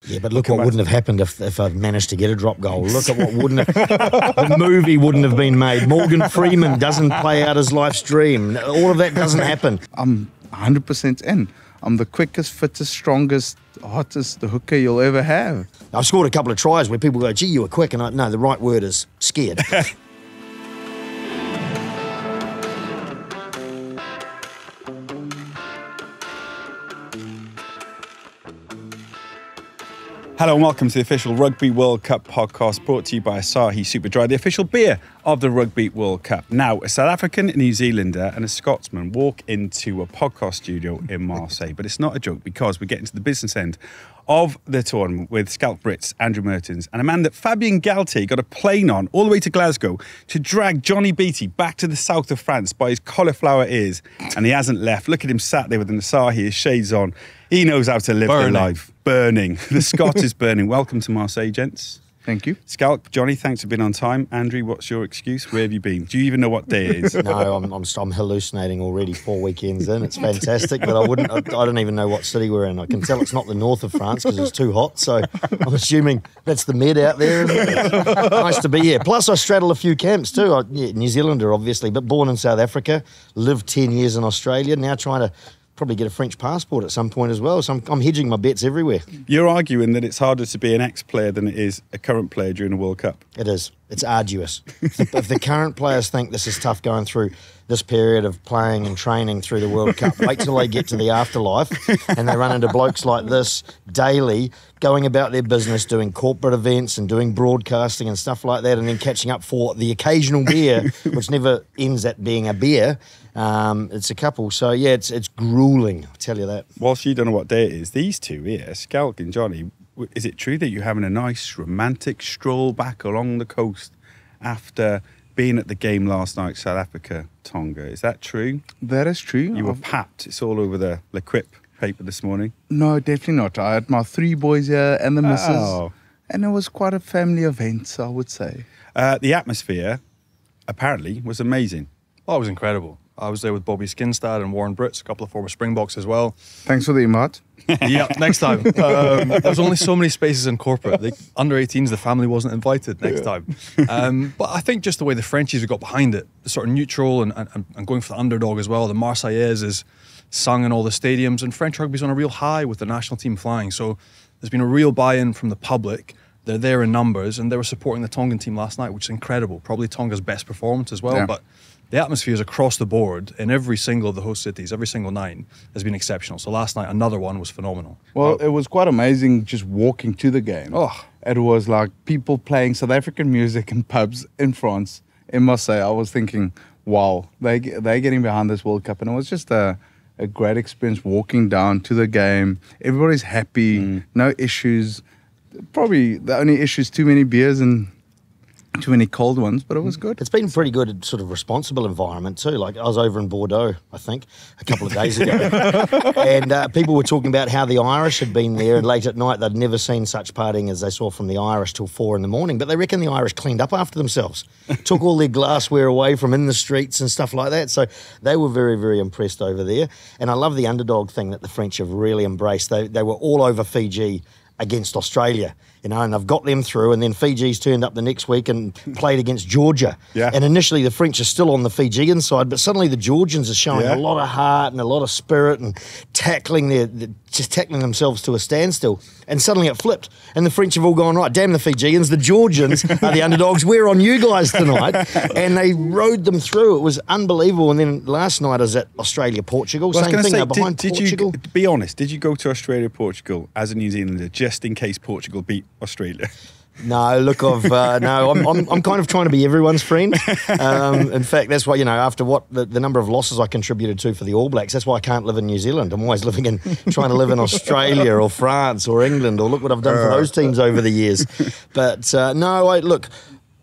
Yeah, but look what wouldn't have happened if I'd managed to get a drop goal. Look at what wouldn't have... The movie wouldn't have been made. Morgan Freeman doesn't play out his life's dream. All of that doesn't happen. I'm 100% in. I'm the quickest, fittest, strongest, hottest hooker you'll ever have. I've scored a couple of tries where people go, gee, you were quick. And no, the right word is scared. Hello and welcome to the official Rugby World Cup podcast brought to you by Asahi Super Dry, the official beer of the Rugby World Cup. Now, a South African, a New Zealander and a Scotsman walk into a podcast studio in Marseille. But it's not a joke because we're getting to the business end of the tournament with Schalk Brits, Andrew Mehrtens, and a man that Fabien Galtier got a plane on all the way to Glasgow to drag Johnnie Beattie back to the south of France by his cauliflower ears. And he hasn't left. Look at him sat there with an Asahi, his shades on. He knows how to live their life. Burning. The Scot is burning. Welcome to Marseille, gents. Thank you. Schalk, Johnny, thanks for being on time. Andrew, what's your excuse? Where have you been? Do you even know what day it is? No, I'm hallucinating already 4 weekends in. It's fantastic, but I don't even know what city we're in. I can tell it's not the north of France because it's too hot, so I'm assuming that's the Med out there, isn't it? Nice to be here. Plus, I straddle a few camps too. New Zealander, obviously, but born in South Africa, lived 10 years in Australia, now trying to probably get a French passport at some point as well. So I'm hedging my bets everywhere. You're arguing that it's harder to be an ex-player than it is a current player during a World Cup. It is. It's arduous. If the current players think this is tough going through this period of playing and training through the World Cup, wait till they get to the afterlife and they run into blokes like this daily, going about their business, doing corporate events and doing broadcasting and stuff like that, and then catching up for the occasional beer, which never ends at being a beer. It's a couple. So, yeah, it's grueling, I'll tell you that. Whilst you don't know what day it is, these two here, Schalk and Johnny, is it true that you're having a nice romantic stroll back along the coast after being at the game last night, South Africa, Tonga? Is that true? That is true. You were papped. It's all over the L'Equipe paper this morning. No, definitely not. I had my 3 boys here and the missus. Oh. And it was quite a family event, I would say. The atmosphere, apparently, was amazing. Oh, it was incredible. I was there with Bobby Skinstad and Warren Brits, a couple of former Springboks as well. Thanks for the invite. Yeah, next time. There's only so many spaces in corporate. Under 18s, the family wasn't invited next time. But I think just the way the Frenchies got behind it, the sort of neutral and going for the underdog as well. The Marseillaise is sung in all the stadiums, and French rugby's on a real high with the national team flying. So there's been a real buy-in from the public. They're there in numbers, and they were supporting the Tongan team last night, which is incredible. Probably Tonga's best performance as well. Yeah. But the atmospheres across the board in every single of the host cities, every single 9, has been exceptional. So last night, another one was phenomenal. Well, it was quite amazing just walking to the game. Oh. It was like people playing South African music in pubs in France, in Marseille. I was thinking, wow, they're getting behind this World Cup. And it was just a great experience walking down to the game. Everybody's happy, no issues. Probably the only issue is too many beers and too many cold ones, but it was good. It's been a pretty good sort of responsible environment too. Like I was over in Bordeaux, I think, a couple of days ago, and people were talking about how the Irish had been there, and late at night they'd never seen such partying as they saw from the Irish till 4 a.m. But they reckon the Irish cleaned up after themselves, took all their glassware away from in the streets and stuff like that. So they were very, very impressed over there. And I love the underdog thing that the French have really embraced. They were all over Fiji against Australia, and they've got them through, and then Fiji's turned up the next week and played against Georgia. Yeah. And initially the French are still on the Fijian side, but suddenly the Georgians are showing a lot of heart and a lot of spirit and tackling themselves to a standstill. And suddenly it flipped, and the French have all gone, right, damn the Fijians, the Georgians are the underdogs, we're on you guys tonight. And they rode them through. It was unbelievable. And then last night I was at Australia-Portugal, Well, same thing, they're behind did Portugal. you, be honest, did you go to Australia-Portugal as a New Zealander just in case Portugal beat Australia? No, look, I'm kind of trying to be everyone's friend. In fact, that's why, after what the number of losses I contributed to for the All Blacks, that's why I can't live in New Zealand. I'm always trying to live in Australia or France or England, or look what I've done for those teams over the years. But look,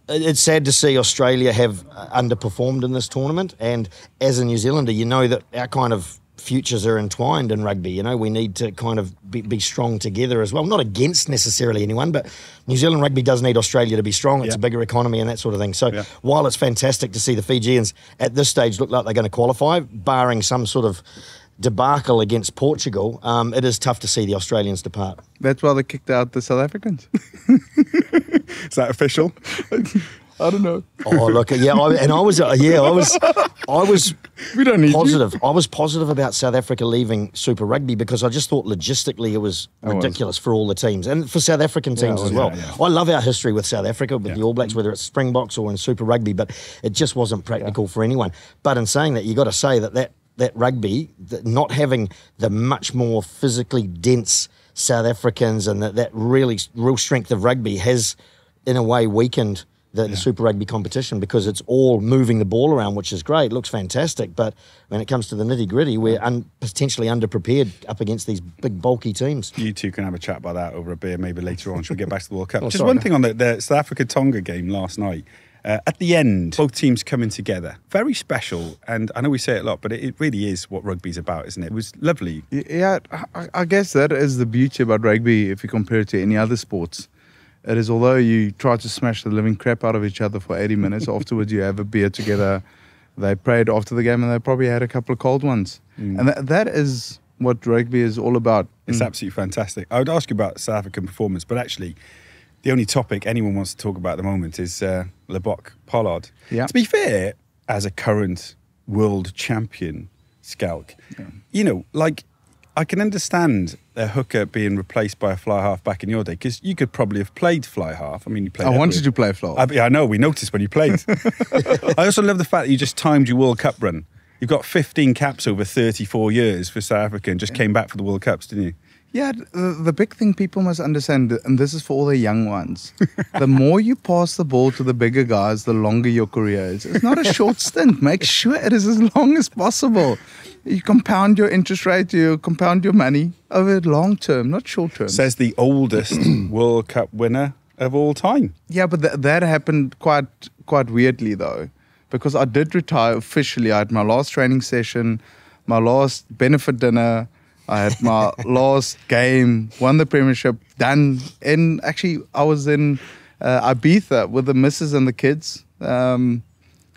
it's sad to see Australia have underperformed in this tournament. And as a New Zealander, you know that our kind of futures are entwined in rugby. We need to kind of be strong together as well. Not against necessarily anyone, but New Zealand rugby does need Australia to be strong. It's a bigger economy and that sort of thing. So while it's fantastic to see the Fijians at this stage look like they're going to qualify, barring some sort of debacle against Portugal, it is tough to see the Australians depart. That's why they kicked out the South Africans. Is that official? I don't know. Oh, look, yeah, I was We don't need positive. I was positive about South Africa leaving Super Rugby because I just thought logistically it was ridiculous for all the teams and for South African teams as well. Yeah. I love our history with South Africa, with the All Blacks, whether it's Springboks or in Super Rugby, but it just wasn't practical for anyone. But in saying that, you got to say that rugby, not having the much more physically dense South Africans and that real strength of rugby has, in a way, weakened the Super Rugby competition because it's all moving the ball around, which is great, looks fantastic. But when it comes to the nitty-gritty, we're potentially underprepared up against these big, bulky teams. You two can have a chat about that over a beer maybe later on. Should we get back to the World Cup? Just one thing on the South Africa-Tonga game last night. At the end, both teams coming together. Very special. And I know we say it a lot, but it really is what rugby's about, isn't it? It was lovely. Yeah, I guess that is the beauty about rugby if you compare it to any other sports. It is, although you try to smash the living crap out of each other for 80 minutes, afterwards you have a beer together. They prayed after the game and they probably had a couple of cold ones. And that is what rugby is all about. It's absolutely fantastic. I would ask you about South African performance, but actually the only topic anyone wants to talk about at the moment is Lebok Pollard. Yeah. To be fair, as a current world champion, Schalk, you know, like, I can understand a hooker being replaced by a fly half back in your day because you could probably have played fly half. I mean, you played. I wanted to play fly half. I know, we noticed when you played. I also love the fact that you just timed your World Cup run. You've got 15 caps over 34 years for South Africa and just came back for the World Cups, didn't you? Yeah, the big thing people must understand, and this is for all the young ones, the more you pass the ball to the bigger guys, the longer your career is. It's not a short stint. Make sure it is as long as possible. You compound your interest rate, you compound your money over long term, not short term. Says the oldest World Cup winner of all time. Yeah, but that happened quite weirdly though, because I did retire officially. I had my last training session, my last benefit dinner, I had my last game, won the premiership, done. I was in Ibiza with the missus and the kids,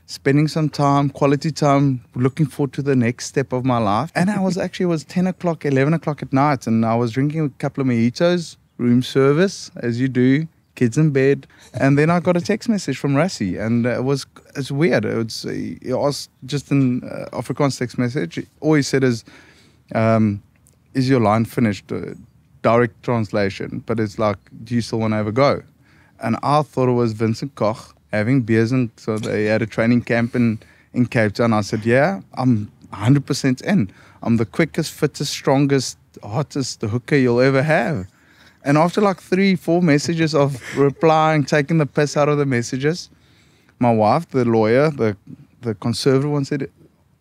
spending some time, quality time, looking forward to the next step of my life. And it was 10 o'clock, 11 o'clock at night, and I was drinking a couple of mojitos, room service, as you do, kids in bed. And then I got a text message from Rassie, and it's weird. He asked just an Afrikaans text message. All he said is your line finished? Direct translation. But it's like, do you still want to have a go? And I thought it was Vincent Koch having beers, and so they had a training camp in Cape Town. I said, yeah, I'm 100% in. I'm the quickest, fittest, strongest, hottest hooker you'll ever have. And after like 3-4 messages of replying, taking the piss out of the messages, my wife, the lawyer, the conservative one said,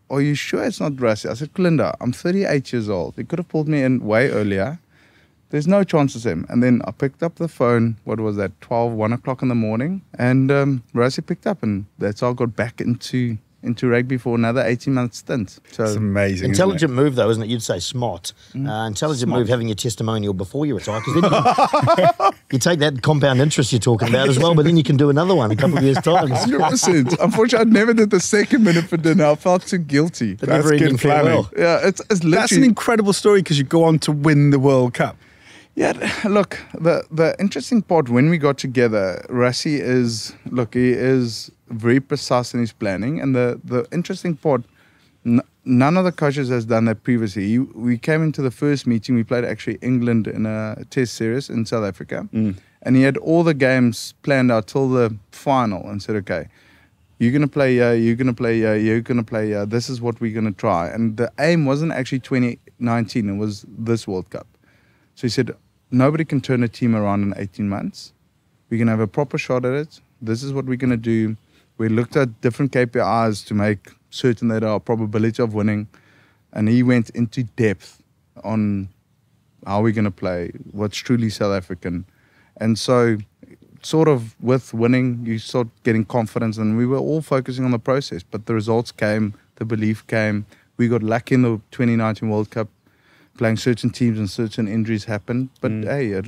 are you sure it's not Rassie? I said, Glinda, I'm 38 years old. He could have pulled me in way earlier. There's no chance it's him. And then I picked up the phone, 1 o'clock in the morning, and Rassie picked up, and that's how I got back into rugby for another 18-month stint. So it's amazing. Intelligent move, though, isn't it? You'd say smart. Intelligent move having your testimonial before you retire, because then you take that compound interest you're talking about as well, but then you can do another one a couple of years' time. 100%. Unfortunately, I never did the second minute for dinner. I felt too guilty. That's good farewell. Yeah, it's literally... That's an incredible story because you go on to win the World Cup. Yeah, look, the interesting part when we got together, Rassie he is very precise in his planning. And the interesting part, none of the coaches has done that previously. We came into the first meeting, we played actually England in a test series in South Africa. And he had all the games planned out till the final and said, okay, you're going to play here, you're going to play here, you're going to play here. This is what we're going to try. And the aim wasn't actually 2019, it was this World Cup. So he said, nobody can turn a team around in 18 months. We're going to have a proper shot at it. This is what we're going to do. We looked at different KPIs to make certain that our probability of winning. And he went into depth on how we're going to play, what's truly South African. And so sort of with winning, you start getting confidence. And we were all focusing on the process. But the results came, the belief came. We got lucky in the 2019 World Cup, playing certain teams and certain injuries happened. But hey,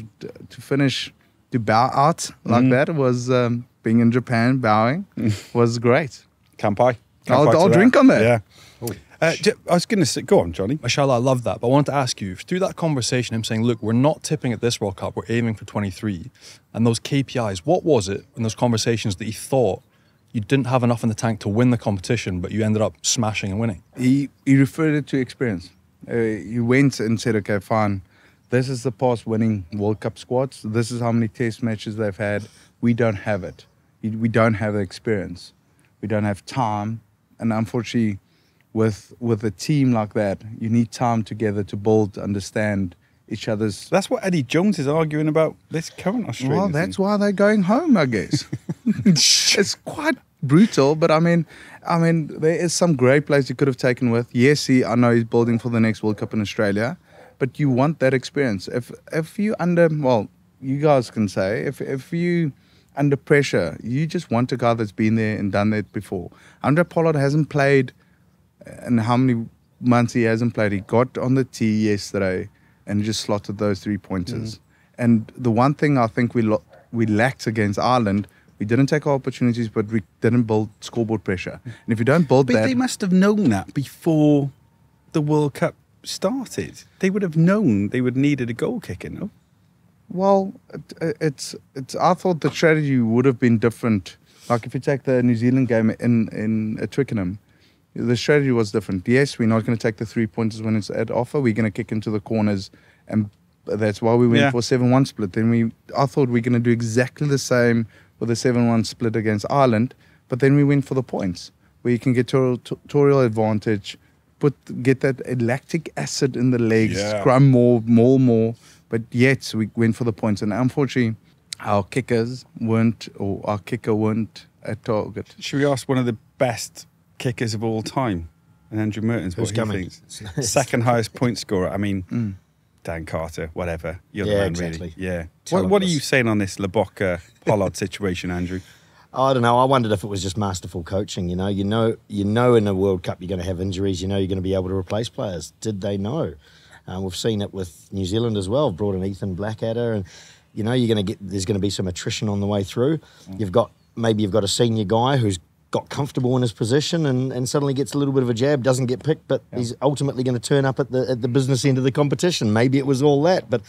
to bow out like that was, being in Japan, bowing, was great. Kampai. I'll drink on that. Yeah. I was going to say, go on, Johnny. Mashallah, I love that. But I wanted to ask you, through that conversation, him saying, look, we're not tipping at this World Cup, we're aiming for 23. And those KPIs, what was it in those conversations that he thought you didn't have enough in the tank to win the competition, but you ended up smashing and winning? He referred it to experience. He went and said, okay, fine. This is the past winning World Cup squads. This is how many test matches they've had. We don't have it. We don't have the experience. We don't have time. And unfortunately, with a team like that, you need time together to build, understand each other's... That's what Eddie Jones is arguing about this current Australian Well, that's why they're going home, I guess. It's quite brutal, but I mean, there is some great players you could have taken with. Yes, I know he's building for the next World Cup in Australia, but you want that experience. If you you guys can say, if you under pressure, you just want a guy that's been there and done that before. Andre Pollard hasn't played, and how many months he hasn't played. He got on the tee yesterday and just slotted those 3 pointers. And the one thing I think we lacked against Ireland, we didn't take our opportunities, but we didn't build scoreboard pressure. And if you don't build But they must have known that before the World Cup started. They would have known they would needed a goal kicker, no? Well, it's. I thought the strategy would have been different. Like if you take the New Zealand game at Twickenham, the strategy was different. Yes, we're not going to take the 3 pointers when it's at offer. We're going to kick into the corners, and that's why we went for 7-1 split. Then I thought we're going to do exactly the same with a 7-1 split against Ireland, but then we went for the points, where you can get territorial advantage, get that lactic acid in the legs, scrum more. But yet we went for the points, and unfortunately, our kicker weren't at target. Should we ask one of the best kickers of all time, and Andrew Mehrtens, what he thinks? Second highest point scorer. I mean, Dan Carter, whatever. You're the man, exactly. really. Yeah. What are you saying on this Leboka Pollard situation, Andrew? I don't know. I wondered if it was just masterful coaching. You know in a World Cup you're going to have injuries. You know you're going to be able to replace players. Did they know? We've seen it with New Zealand as well. Brought in Ethan Blackadder, and you know there's going to be some attrition on the way through. You've got a senior guy who's got comfortable in his position and suddenly gets a little bit of a jab, doesn't get picked, but he's ultimately going to turn up at the business end of the competition. Maybe it was all that, but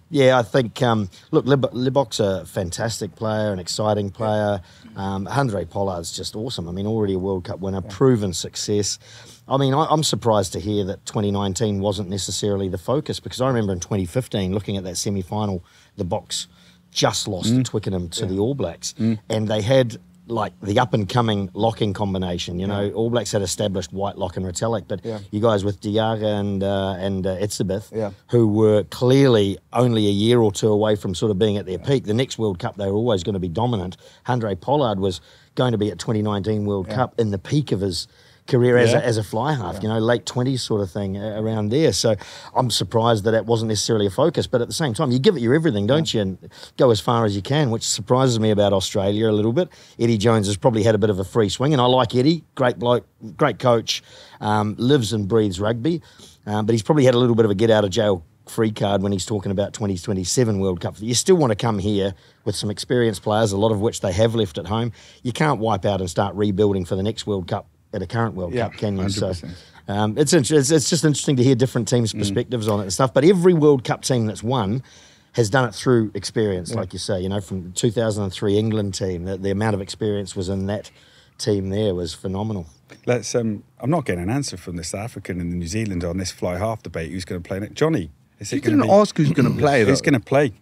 yeah, I think look, Lebok's a fantastic player, an exciting player. Andre Pollard's just awesome. I mean, already a World Cup winner, proven success. I mean, I'm surprised to hear that 2019 wasn't necessarily the focus, because I remember in 2015 looking at that semi-final, the Boks just lost at Twickenham to the All Blacks, and they had like the up-and-coming locking combination. You know, All Blacks had established Whitelock and Retallick, but you guys with Diaga and Etzebeth, who were clearly only a year or two away from sort of being at their peak. The next World Cup, they were always going to be dominant. Andre Pollard was going to be at 2019 World Cup in the peak of his career as a fly half, you know, late 20s sort of thing around there. So I'm surprised that wasn't necessarily a focus, but at the same time, you give it your everything, don't you, and go as far as you can, which surprises me about Australia a little bit. Eddie Jones has probably had a bit of a free swing, and I like Eddie, great bloke, great coach, lives and breathes rugby, but he's probably had a little bit of a get-out-of-jail free card when he's talking about 2027 World Cup. You still want to come here with some experienced players, a lot of which they have left at home. You can't wipe out and start rebuilding for the next World Cup at a current World Cup, can you? 100%. So it's just interesting to hear different teams' perspectives on it and stuff. But every World Cup team that's won has done it through experience, like you say. You know, from the 2003 England team, the amount of experience was in that team there was phenomenal. Let's. I'm not getting an answer from the South African and the New Zealand on this fly half debate. Who's going to play next? Johnny, you didn't ask who's going to play. Who's going to play?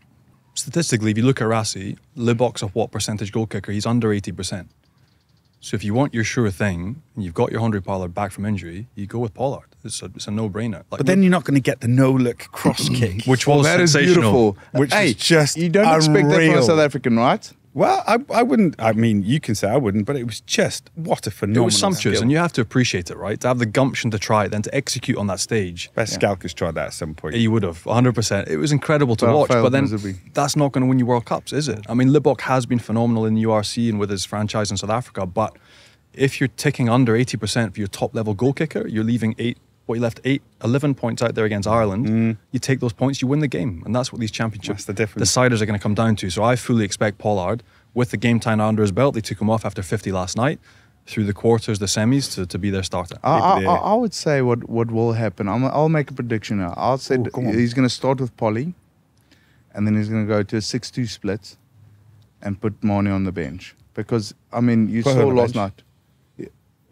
Statistically, if you look at Rassie, Lebok's a what percentage goal kicker? He's under 80%. So if you want your sure thing, and you've got your Andre Pollard back from injury, you go with Pollard. It's a no-brainer. But then you're not going to get the no-look cross kick, which was sensational. Beautiful. Which is just you don't expect that from a South African, right? Well, I wouldn't. I mean, you can say I wouldn't, but it was just what a phenomenal. It was sumptuous, skill. and you have to appreciate it, right? To have the gumption to try it, then to execute on that stage. Best Schalk has tried that at some point. You would have, 100%. It was incredible to watch, but then that's not going to win you World Cups, is it? I mean, Lebok has been phenomenal in the URC and with his franchise in South Africa, but if you're ticking under 80% for your top-level goal kicker, you're leaving 11 points out there against Ireland. You take those points, you win the game. And that's what these championship deciders are going to come down to. So I fully expect Pollard, with the game time under his belt, they took him off after 50 last night, through the quarters, the semis to be their starter. I would say what will happen. I'll make a prediction now. I'll say he's going to start with Polly, and then he's going to go to a 6-2 split, and put Mane on the bench. Because I mean, you saw last night.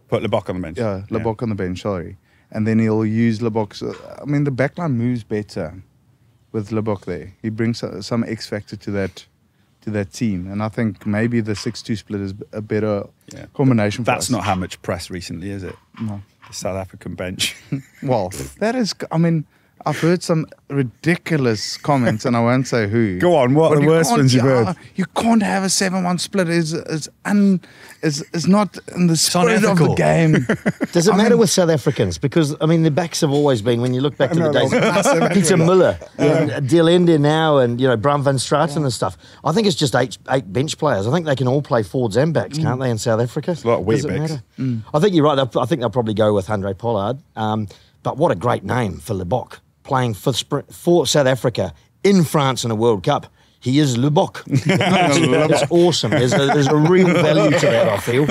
Put Lebok on the bench. Yeah, Lebok on the bench. Sorry, and then he'll use Lebok's. I mean, the backline moves better with Lebok there. He brings some X factor to that team, and I think maybe the 6-2 split is a better combination. That's not how much press recently, is it? No. The South African bench. Well, that is. I mean, I've heard some ridiculous comments, and I won't say who. Go on, what are the worst ones you've heard? You can't have a 7-1 split. It's not in the spirit of the game. Does it matter with South Africans? Because, I mean, the backs have always been, when you look back to the days, Peter Miller, and Delende now, and, Bram van Straten and stuff. I think it's just eight bench players. I think they can all play forwards and backs, can't they, in South Africa? It's a lot of weird Does it backs. matter? I think you're right. I think they'll probably go with Andre Pollard. But what a great name for Lebok, playing for South Africa in France in a World Cup. He is Lebok. It's awesome. There's a real value to that, I feel.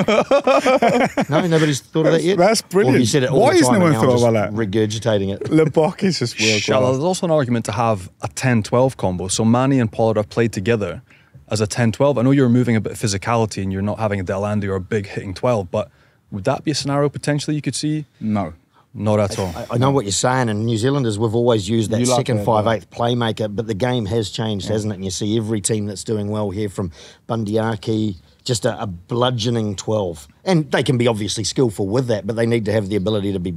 No, nobody's thought of that yet? That's brilliant. Or you said it all Why the has time no one and now I'm thought just about that? regurgitating it. Lebok is just world class. There's also an argument to have a 10-12 combo. So Mane and Pollard have played together as a 10-12. I know you're removing a bit of physicality and you're not having a Delande or a big hitting 12, but would that be a scenario potentially you could see? No. Not at all. I know what you're saying, and New Zealanders, we've always used that You like second that, 5/8 playmaker, but the game has changed, hasn't it? And you see every team that's doing well here, from Bundyaki, just a bludgeoning 12. And they can be obviously skillful with that, but they need to have the ability to be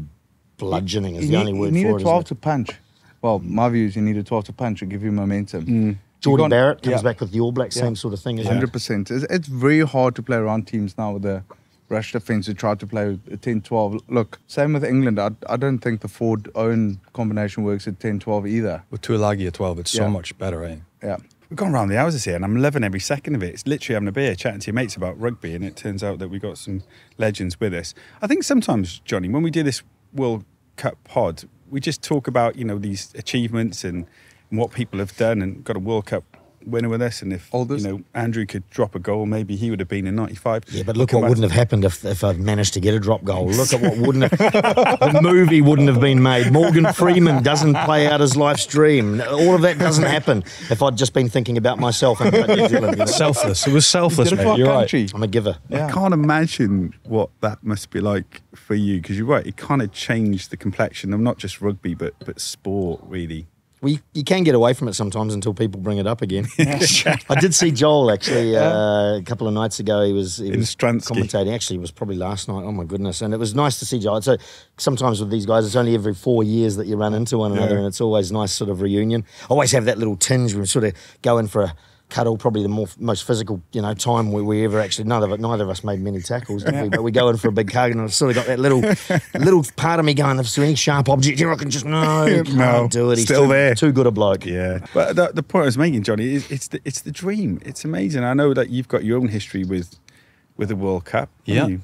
bludgeoning is the only word You need for a it. 12 to punch. Well, my view is you need a 12 to punch to give you momentum. Jordan Barrett comes yeah. back with the All Blacks, same sort of thing. Isn't it? 100%. It's very hard to play around teams now with the rush defence who try to play a 10-12. Look, same with England. I don't think the Ford-Owen combination works at 10-12 either. With Tuilagi at 12, it's so much better, eh? Yeah. We've gone around the houses here and I'm loving every second of it. It's literally having a beer, chatting to your mates about rugby, and it turns out that we've got some legends with us. I think sometimes, Johnny, when we do this World Cup pod, we just talk about, these achievements and what people have done, and got a World Cup winner with us, and if Andrew could drop a goal, maybe he would have been in 95. Yeah, but look what wouldn't have happened if I'd managed to get a drop goal. Look at what wouldn't have... The movie wouldn't have been made. Morgan Freeman doesn't play out his life's dream. All of that doesn't happen if I'd just been thinking about myself and New Zealand. Selfless. It was selfless, mate. You're right. I'm a giver. Yeah. I can't imagine what that must be like for you, because you're right, it kind of changed the complexion of not just rugby but sport, really. Well, you can get away from it sometimes until people bring it up again. I did see Joel, actually, a couple of nights ago. He was commentating. Actually, it was probably last night. Oh, my goodness. And it was nice to see Joel. So sometimes with these guys, it's only every 4 years that you run into one another, and it's always nice sort of reunion. Always have that little tinge when we sort of go in for a cuddle, probably the most physical, time we ever actually. Neither of us made many tackles, did we? But we go in for a big hug, and I've sort of got that little part of me going, if there's any sharp object here, I can just can't do it. He's still there. Too good a bloke. Yeah, but the point I was making, Johnny, is it's the dream. It's amazing. I know that you've got your own history with the World Cup. Yeah. You?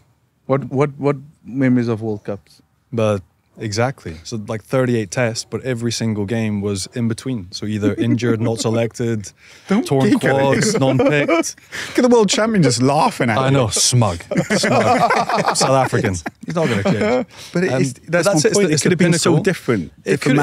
What memories of World Cups? But exactly. So like 38 tests, but every single game was in between. So either injured, not selected, torn quads, non-picked. Look at the world champion just laughing at you. I know, smug. South African. He's not going to change. But that's my point. It could have been so different. It could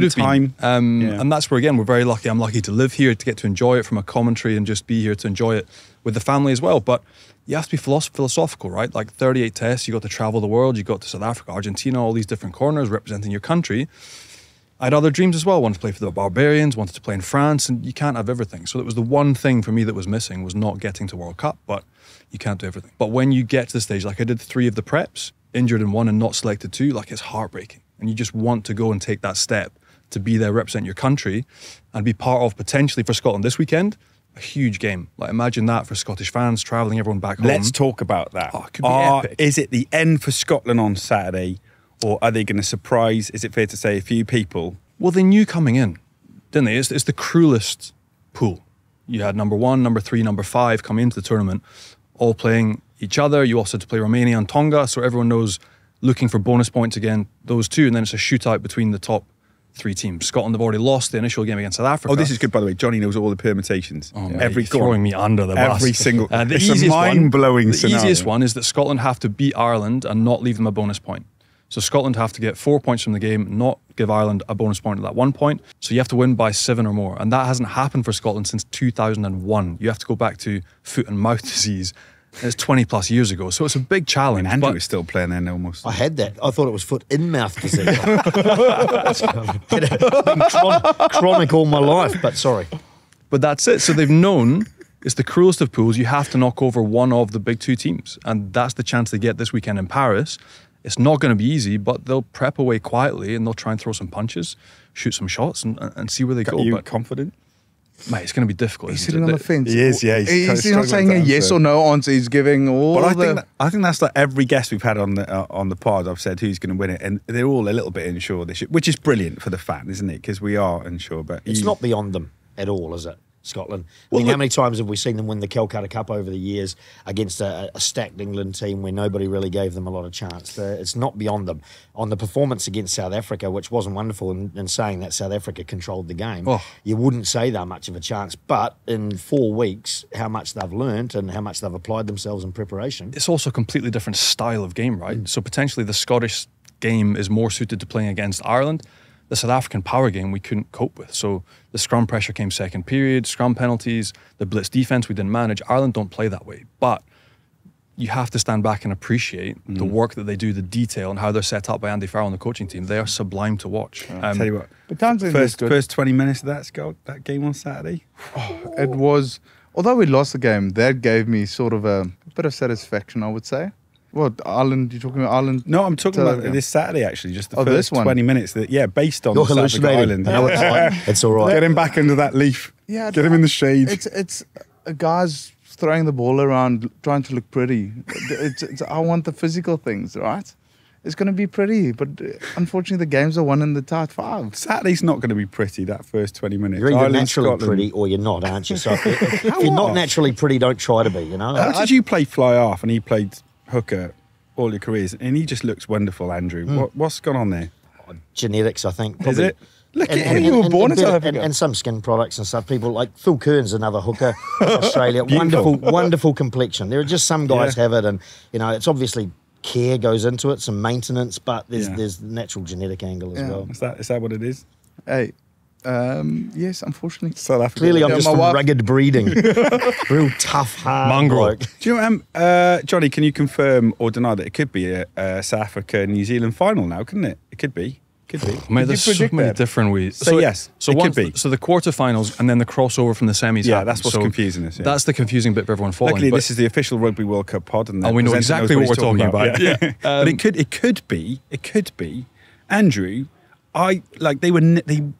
have been. And that's where, again, we're very lucky. I'm lucky to live here, to get to enjoy it from a commentary and just be here to enjoy it with the family as well. But you have to be philosophical, right? Like 38 tests, you got to travel the world, you got to South Africa, Argentina, all these different corners representing your country. I had other dreams as well. Wanted to play for the Barbarians, wanted to play in France, and you can't have everything. So that was the one thing for me that was missing, was not getting to World Cup, but you can't do everything. But when you get to the stage, like I did 3 of the preps, injured in 1 and not selected 2, like it's heartbreaking. And you just want to go and take that step to be there, represent your country, and be part of, potentially for Scotland this weekend, a huge game. Like imagine that for Scottish fans, travelling everyone back home. Let's talk about that. Oh, it could be epic. Is it the end for Scotland on Saturday, or are they going to surprise, is it fair to say, a few people? Well, they knew coming in, didn't they? It's the cruelest pool. You had number 1, number 3, number 5 come into the tournament, all playing each other. You also had to play Romania and Tonga, so everyone knows looking for bonus points again, those two, and then it's a shootout between the top 3 teams. Scotland have already lost the initial game against South Africa. Oh, this is good, by the way. Johnny knows all the permutations. Oh, mate, you're throwing me under the bus. Every single. It's a mind-blowing scenario. The easiest one is that Scotland have to beat Ireland and not leave them a bonus point. So Scotland have to get 4 points from the game, not give Ireland a bonus point at that 1 point. So you have to win by 7 or more. And that hasn't happened for Scotland since 2001. You have to go back to foot and mouth disease. It's 20 plus years ago. So it's a big challenge. And Andrew is still playing then almost. I had that. I thought it was foot in mouth disease. Been chronic all my life, but sorry. But that's it. So they've known it's the cruelest of pools. You have to knock over one of the big 2 teams. And that's the chance they get this weekend in Paris. It's not going to be easy, but they'll prep away quietly and they'll try and throw some punches, shoot some shots and see where they go. Are you but confident? Mate, it's going to be difficult. He's sitting on the fence. He is, yeah. He's not saying a yes or no answer. He's giving all I think that's like every guest we've had on the pod. I've said who's going to win it, and they're all a little bit unsure this year, which is brilliant for the fan, isn't it? Because we are unsure. But it's not beyond them at all, is it? Scotland. I mean, how many times have we seen them win the Calcutta Cup over the years against a stacked England team where nobody really gave them a lot of chance? It's not beyond them. On the performance against South Africa, which wasn't wonderful, and saying that South Africa controlled the game, you wouldn't say they're much of a chance. But in 4 weeks, how much they've learnt and how much they've applied themselves in preparation. It's also a completely different style of game, right? So potentially the Scottish game is more suited to playing against Ireland. The South African power game we couldn't cope with. So the scrum pressure came second period, scrum penalties, the blitz defense we didn't manage. Ireland don't play that way. But you have to stand back and appreciate the work that they do, the detail and how they're set up by Andy Farrell and the coaching team. They are sublime to watch. I'll tell you what, but first 20 minutes of that game on Saturday. It was, although we lost the game, that gave me sort of a bit of satisfaction, I would say. What, Ireland? You're talking about Ireland? No, I'm talking about this Saturday, actually. Just the first 20 minutes. Based on You're South Africa Ireland. No, it's fine. It's all right. Get him back under that leaf. Yeah, Get him in the shade. It's a guy's throwing the ball around, trying to look pretty. I want the physical things, right? It's going to be pretty, but unfortunately the games are won in the tight 5. Saturday's not going to be pretty, that first 20 minutes. You're either Ireland, naturally Scotland. pretty or you're not, aren't you? So if you're not naturally pretty, don't try to be, you know? How did you play fly half and he played hooker all your careers? And he just looks wonderful, Andrew. What's gone on there? Genetics, I think. Is it? Look at him, you were born in South Africa. And some skin products and stuff. People like Phil Kearns, another hooker, Australia. Beautiful. wonderful complexion. There are just some guys have it, and you know, it's obviously care goes into it, some maintenance, but there's the natural genetic angle as well. Is that what it is? Hey, yes, unfortunately. South Africa. Clearly, I'm just from rugged breeding. Real tough, hard mongrel. bloke. Do you know, Johnny, can you confirm or deny that it could be a South Africa-New Zealand final now, couldn't it? It could be. Mate, there's so many different ways. So yes, so it could be. So the quarterfinals and then the crossover from the semis. Yeah, happen. that's what's confusing us. Yeah. That's the confusing bit for everyone following. Luckily, this is the official Rugby World Cup pod, and we know exactly what we're talking about. Yeah. But it could be, Andrew. They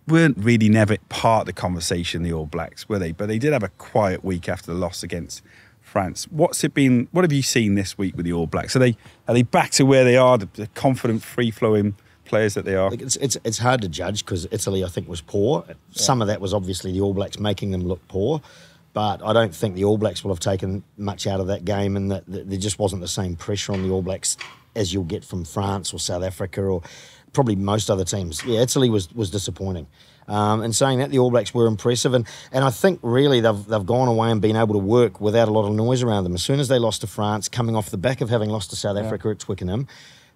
weren't really never part of the conversation, the All Blacks, were they? But they did have a quiet week after the loss against France. What's it been? What have you seen this week with the All Blacks? Are they back to where they are, the confident, free-flowing players that they are? It's hard to judge because Italy, I think, was poor. Yeah. Some of that was obviously the All Blacks making them look poor, but I don't think the All Blacks will have taken much out of that game, and that there just wasn't the same pressure on the All Blacks as you'll get from France or South Africa or probably most other teams. Yeah, Italy was disappointing. And saying that, the All Blacks were impressive, and I think really they've gone away and been able to work without a lot of noise around them. As soon as they lost to France, coming off the back of having lost to South Africa at Twickenham,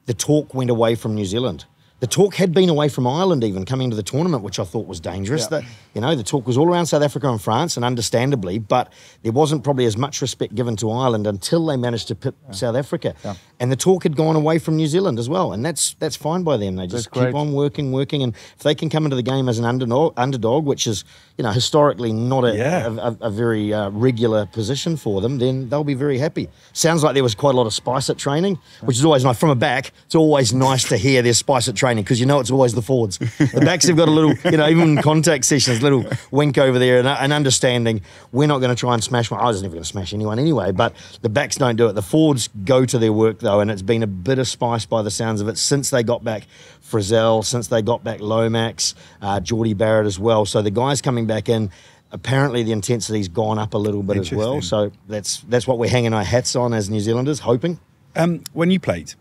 the talk went away from New Zealand. The talk had been away from Ireland even coming to the tournament, which I thought was dangerous. Yeah. That the talk was all around South Africa and France, and understandably, but there wasn't probably as much respect given to Ireland until they managed to pip South Africa. Yeah. And the talk had gone away from New Zealand as well, and that's fine by them. They just keep on working, and if they can come into the game as an underdog, which is historically not a very regular position for them, then they'll be very happy. Sounds like there was quite a lot of spice at training, which is always nice. From a back, it's always nice to hear there's spice at training because it's always the forwards. The backs have got a little, even in contact sessions, little wink over there and understanding we're not going to try and smash one. I was never going to smash anyone anyway, but the backs don't do it. The forwards go to their work though, and it's been a bit of spice by the sounds of it since they got back Frizzell, since they got back Lomax, Geordie Barrett as well. So the guys coming back in, apparently the intensity's gone up a little bit as well. So that's what we're hanging our hats on as New Zealanders, hoping. When you played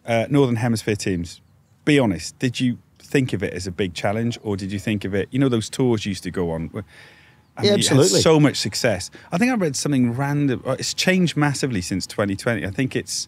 Northern Hemisphere teams, be honest, did you think of it as a big challenge, or did you think of it, those tours you used to go on? I mean, absolutely. You had so much success. I think I read something random. It's changed massively since 2020. I think it's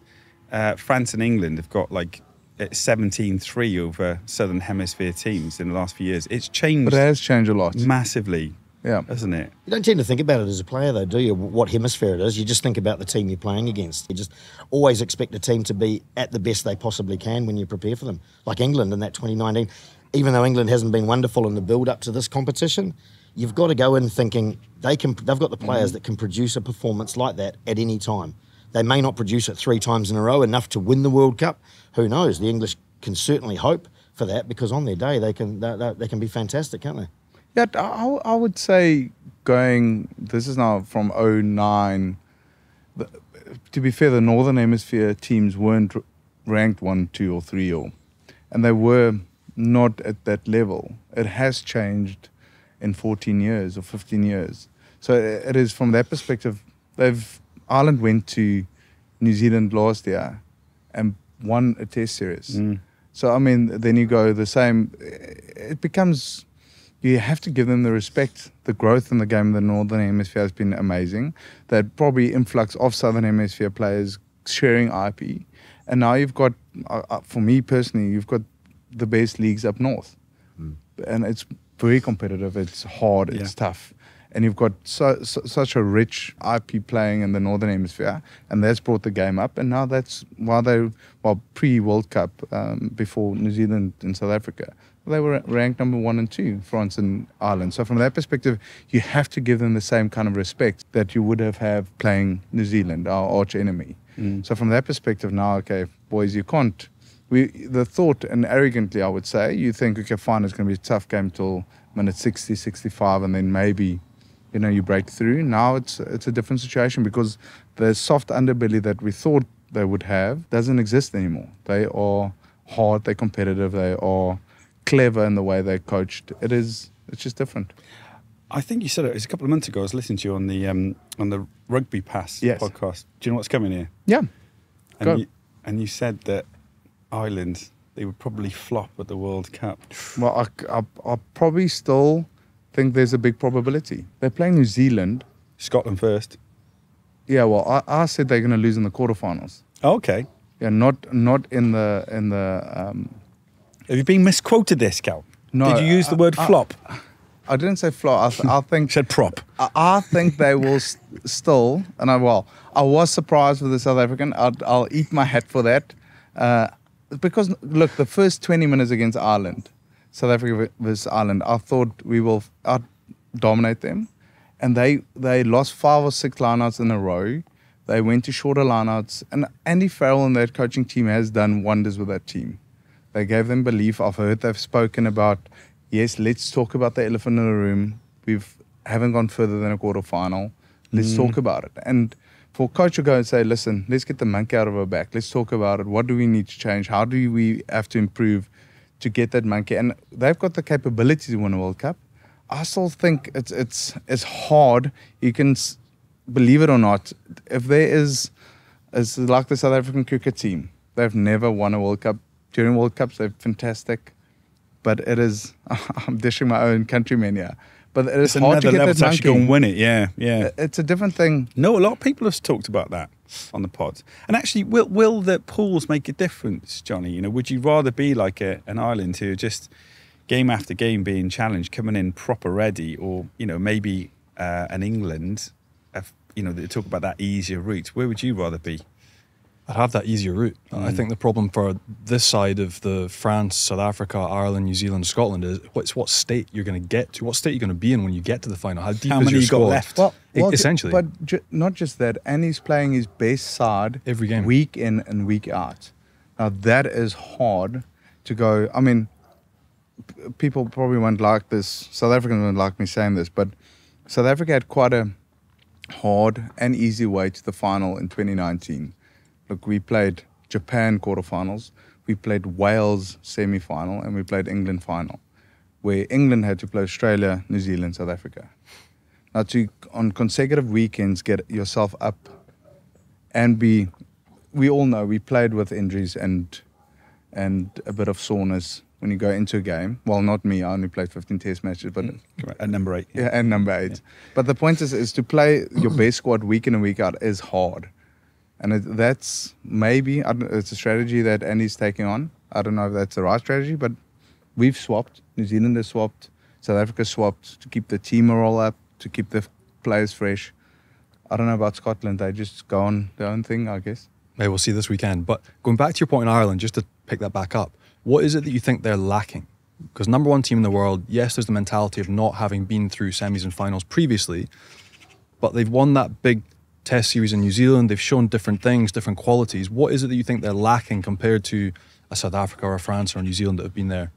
France and England have got like 17-3 over Southern Hemisphere teams in the last few years. It's changed. But it has changed a lot. Massively. Yeah. Hasn't it? You don't tend to think about it as a player, though, do you? What hemisphere it is. You just think about the team you're playing against. You just always expect a team to be at the best they possibly can when you prepare for them. Like England in that 2019. Even though England hasn't been wonderful in the build-up to this competition, you've got to go in thinking they've got the players that can produce a performance like that at any time. They may not produce it 3 times in a row, enough to win the World Cup. Who knows? The English can certainly hope for that, because on their day they can be fantastic, can't they? Yeah, I would say this is now from 2009. To be fair, the Northern Hemisphere teams weren't ranked 1, 2 or 3 and they were not at that level. It has changed in 14 years or 15 years. So it is from that perspective. Ireland went to New Zealand last year and won a test series. So, I mean, then you go the same. It becomes, you have to give them the respect. The growth in the game in the Northern Hemisphere has been amazing. That probably influx of Southern Hemisphere players sharing IP. And now you've got, for me personally, you've got the best leagues up north. And it's very competitive. It's hard. It's tough. And you've got such a rich IP playing in the Northern Hemisphere, and that's brought the game up. And now that's pre-World Cup, before New Zealand and South Africa, they were ranked number 1 and 2, France and Ireland. So from that perspective, you have to give them the same kind of respect that you would have playing New Zealand, our arch enemy. So from that perspective now, okay, boys, you can't. The thought, and arrogantly I would say, you think, okay, fine, it's going to be a tough game till minute 60, 65, and then maybe you break through. Now it's a different situation, because the soft underbelly that we thought they would have doesn't exist anymore. They are hard, they're competitive, they are clever in the way they're coached. It's just different. I think you said it was a couple of months ago. I was listening to you on the Rugby Pass podcast. Do you know what's coming here? Yeah. And you said that Ireland, they would probably flop at the World Cup. Well, I probably still think there's a big probability. They're playing New Zealand. Scotland first. Yeah, well, I said they're going to lose in the quarterfinals. Oh, okay. Yeah, not in the. Have you been misquoted this, Cal? No. Did you use the word flop? I didn't say flop. I think. Said prop. I think they will still, and I was surprised with the South African. I'll eat my hat for that, because look, the first 20 minutes against Ireland, South Africa versus Ireland, I thought we will dominate them, and they lost 5 or 6 lineouts in a row. They went to shorter lineouts, and Andy Farrell and that coaching team has done wonders with that team. They gave them belief. I've heard they've spoken about, yes, let's talk about the elephant in the room. We haven't gone further than a quarterfinal. Let's talk about it. And for a coach to go and say, listen, let's get the monkey out of our back. Let's talk about it. What do we need to change? How do we have to improve to get that monkey? And they've got the capability to win a World Cup. I still think it's hard. You can believe it or not. If there is, it's like the South African cricket team. They've never won a World Cup. During World Cups, they're fantastic. But it is, I'm dishing my own countrymen here. But it's hard to get that to actually go and win it. Yeah. It's a different thing. No, a lot of people have talked about that on the pod. And actually, will the pools make a difference, Johnny? Would you rather be like an Ireland who just game after game being challenged, coming in proper ready, or maybe an England, they talk about that easier route? Where would you rather be? I'd have that easier route. I think the problem for this side of the France, South Africa, Ireland, New Zealand, Scotland is what state you're going to get to. What state you're going to be in when you get to the final. How deep How is many your you squad? got left? Well, essentially. But not just that. And he's playing his best side every game, week in and week out. Now, that is hard to go. I mean, people probably won't like this. South Africans won't like me saying this, but South Africa had quite a hard and easy way to the final in 2019. Look, we played Japan quarterfinals, we played Wales semi-final, and we played England final, where England had to play Australia, New Zealand, South Africa. Now, on consecutive weekends, get yourself up and we all know we played with injuries and a bit of soreness when you go into a game. Well, not me. I only played 15 test matches, but At number 8. yeah, and number 8. Yeah. But the point is to play your best squad week in and week out is hard. And that's maybe, it's a strategy that Andy's taking on. I don't know if that's the right strategy, but we've swapped. New Zealand has swapped. South Africa swapped to keep the team morale up, to keep the players fresh. I don't know about Scotland. They just go on their own thing, I guess. Maybe we'll see this weekend. But going back to your point in Ireland, just to pick that back up, what is it that you think they're lacking? Because number 1 team in the world, yes, there's the mentality of not having been through semis and finals previously, but they've won that big test series in New Zealand. They've shown different things, different qualities. What is it that you think they're lacking compared to a South Africa or a France or a New Zealand that have been there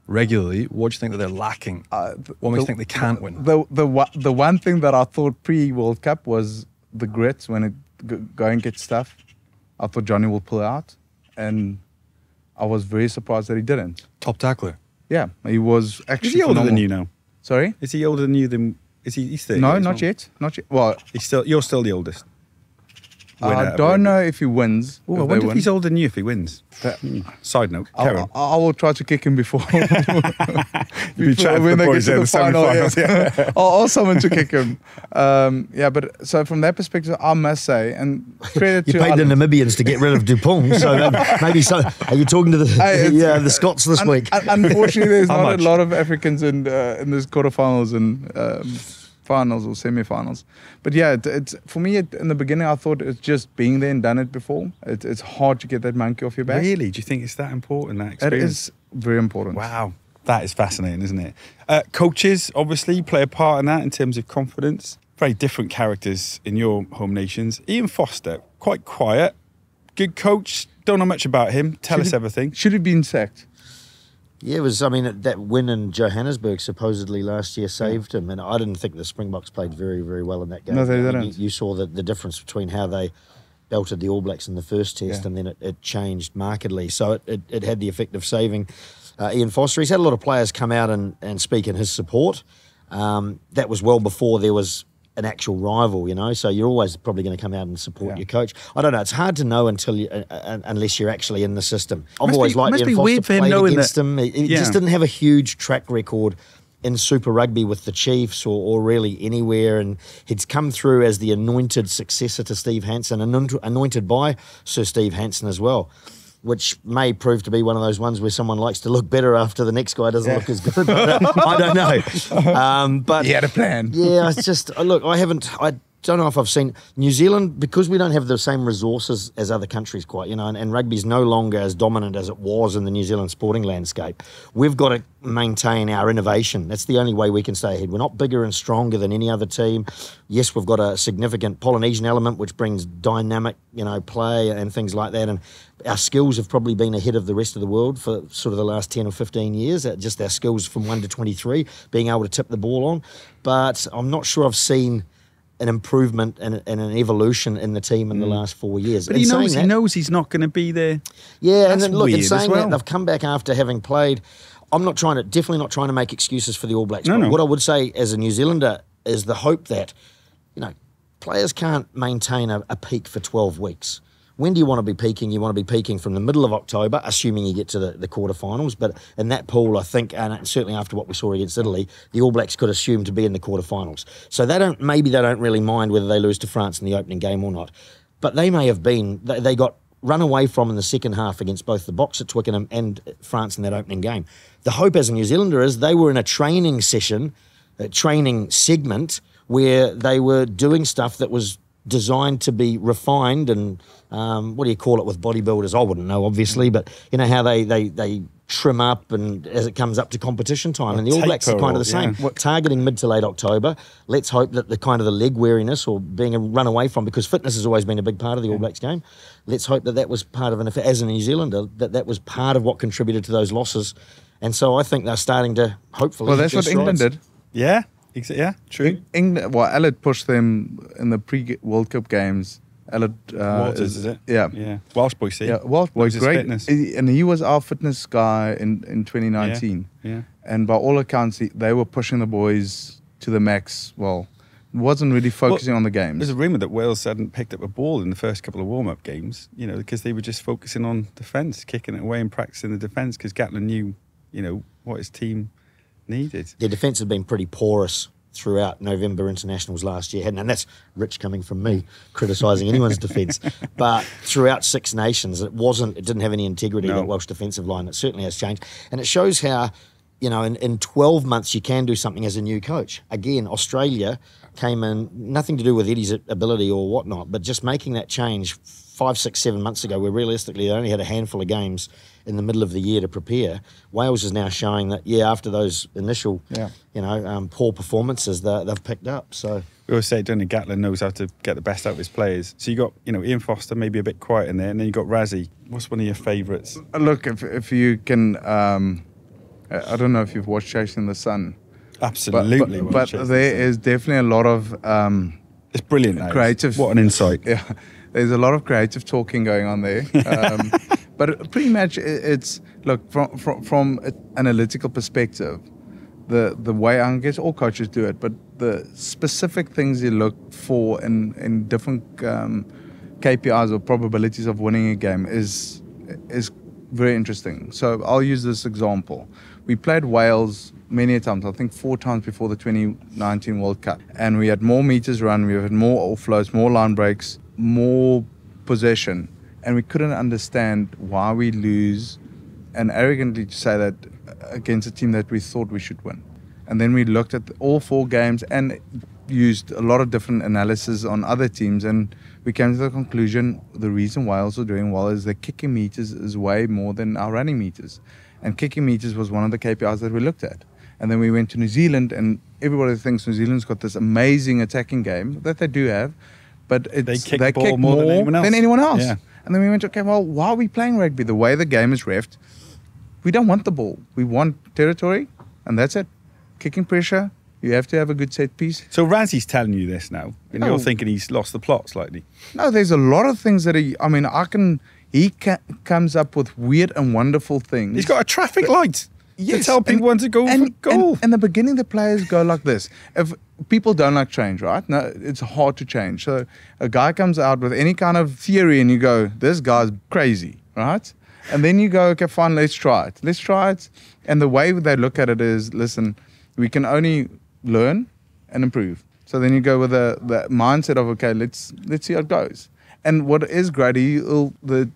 regularly? What do you think that they're lacking? What makes you think they can't win? The one thing that I thought pre-World Cup was the grit when it go and get stuff. I thought Johnnie will pull out, and I was very surprised that he didn't. Top tackler. Yeah, he was actually Is he older phenomenal. than you now? Sorry? Is he older than you? Is he? He's 30 No, years not old? yet. Not yet. Well, You're still the oldest. I winner of don't rugby. know if he wins. Ooh, if I they wonder if win. he's older than you if he wins. That- Side note, Karen. I will try to kick him before. Be chatting when to the they get boys to in the the final. semi-finals, Yeah. I'll someone to kick him. Yeah, but so from that perspective, I must say, and credit You to paid the Ireland. Namibians to get rid of Dupont, so maybe so. Are you talking to the Scots this week? Unfortunately, there's How not much? a lot of Africans in this quarterfinals and finals or semi-finals. But yeah, it's for me in the beginning. I thought it's just being there and done it before. It's hard to get that monkey off your back. Really? Do you think it's that important, that It experience? is very important. Wow. That is fascinating, isn't it? Coaches, obviously, play a part in that in terms of confidence. Very different characters in your home nations. Ian Foster, quite quiet. Good coach. Don't know much about him. Tell us everything. Should have been sacked. Yeah, it was. I mean, that win in Johannesburg supposedly last year saved him, and I didn't think the Springboks played very, very well in that game. No, they I mean, didn't. You saw the difference between how they belted the All Blacks in the first test, Yeah. and then it changed markedly. So it had the effect of saving Ian Foster. He's had a lot of players come out and speak in his support. That was well before there was an actual rival, you know. So you're always probably going to come out and support Yeah. your coach. I don't know. It's hard to know until unless you're actually in the system. I've Must always be- liked must Ian be Foster. weird for him Played knowing against that- him. He Yeah. just didn't have a huge track record in Super Rugby with the Chiefs or really anywhere, and he'd come through as the anointed successor to Steve Hansen, anointed by Sir Steve Hansen as well, which may prove to be one of those ones where someone likes to look better after the next guy doesn't look as good. I don't know. But He had a plan. yeah, it's just look. I don't know if I've seen New Zealand, because we don't have the same resources as other countries quite, you know, and rugby's no longer as dominant as it was in the New Zealand sporting landscape. We've got to maintain our innovation. That's the only way we can stay ahead. We're not bigger and stronger than any other team. Yes, we've got a significant Polynesian element which brings dynamic, you know, play and things like that, and our skills have probably been ahead of the rest of the world for sort of the last 10 or 15 years, just our skills from 1 to 23, being able to tip the ball on. But I'm not sure I've seen an improvement and an evolution in the team in the last 4 years. But In he saying knows that- he's not going to be there. Yeah, That's and then look, in weird as saying well. that, they've come back after having played. I'm definitely not trying to make excuses for the All Blacks. No, But no. What I would say as a New Zealander is the hope that, you know, players can't maintain a peak for 12 weeks. When do you want to be peaking? You want to be peaking from the middle of October, assuming you get to the quarterfinals. But in that pool, I think, and certainly after what we saw against Italy, the All Blacks could assume to be in the quarterfinals. So maybe they don't really mind whether they lose to France in the opening game or not. But they may have been. They got run away from in the second half against both the Boks at Twickenham and France in that opening game. The hope as a New Zealander is they were in a training session, a training segment, where they were doing stuff that was designed to be refined and what do you call it with bodybuilders? I wouldn't know, obviously, but you know how they trim up and as it comes up to competition time, and the All Blacks are kind of the taper, same. Targeting mid to late October, let's hope that the kind of the leg weariness or being run away from, because fitness has always been a big part of the All Blacks game. Let's hope that was part of as a New Zealander, that was part of what contributed to those losses. And so I think they're starting to hopefully. Well, that's get what England strides. did. Yeah, yeah, true. England, well, Elliot pushed them in the pre-World Cup games. Elliot Walters, is it? Yeah. Yeah. Welsh boy, see? Yeah, Welsh boy, Knows his great. fitness. And he was our fitness guy in 2019. Yeah. And by all accounts, they were pushing the boys to the max. Well, wasn't really focusing on the games. There's a rumour that Wales hadn't picked up a ball in the first couple of warm-up games, you know, because they were just focusing on defence, kicking it away and practicing the defence, because Gatland knew what his team needed. Their defence had been pretty porous throughout November internationals last year, and that's rich coming from me criticising anyone's defence. But throughout Six Nations, it didn't have any integrity, that Welsh defensive line. It certainly has changed, and it shows how, in 12 months you can do something as a new coach. Again, Australia came in, nothing to do with Eddie's ability or whatnot, but just making that change 5, 6, 7 months ago, where realistically they only had a handful of games in the middle of the year to prepare. Wales is now showing that, after those initial, poor performances, they've picked up. So we always say Donny Gatlin knows how to get the best out of his players. So you got, Ian Foster, maybe a bit quiet in there, and then you got Rassie. What's one of your favourites? Look, if you can, I don't know if you've watched Chasing the Sun. Absolutely. But there is definitely a lot of it's brilliant. Creative. What an insight. Yeah, there's a lot of creative talking going on there. But pretty much it's, look, from an analytical perspective, the way, I guess all coaches do it, but the specific things you look for in different KPIs or probabilities of winning a game is very interesting. So I'll use this example. We played Wales many times, I think 4 times before the 2019 World Cup, and we had more meters run, we had more offloads, more line breaks, more possession, and we couldn't understand why we lose, and arrogantly say that against a team that we thought we should win. And then we looked at all 4 games and used a lot of different analysis on other teams, and we came to the conclusion the reason Wales are doing well is their kicking meters is way more than our running meters. And kicking meters was one of the KPIs that we looked at. And then we went to New Zealand, and everybody thinks New Zealand's got this amazing attacking game that they do have, but they kick the ball more than anyone else. Yeah. And then we went, okay, well, why are we playing rugby? The way the game is reffed, we don't want the ball. We want territory, and that's it. Kicking pressure, you have to have a good set piece. So Rassie's telling you this now, and you're thinking he's lost the plot slightly. No, there's a lot of things that he comes up with weird and wonderful things. He's got a traffic light to tell people when to go for goal. And in the beginning, the players go like this. If people don't like change, right? No, it's hard to change. So a guy comes out with any kind of theory and you go, this guy's crazy, right? And then you go, okay, fine, let's try it. And the way they look at it is, listen, we can only learn and improve. So then you go with the mindset of, okay, let's see how it goes. And what is great, the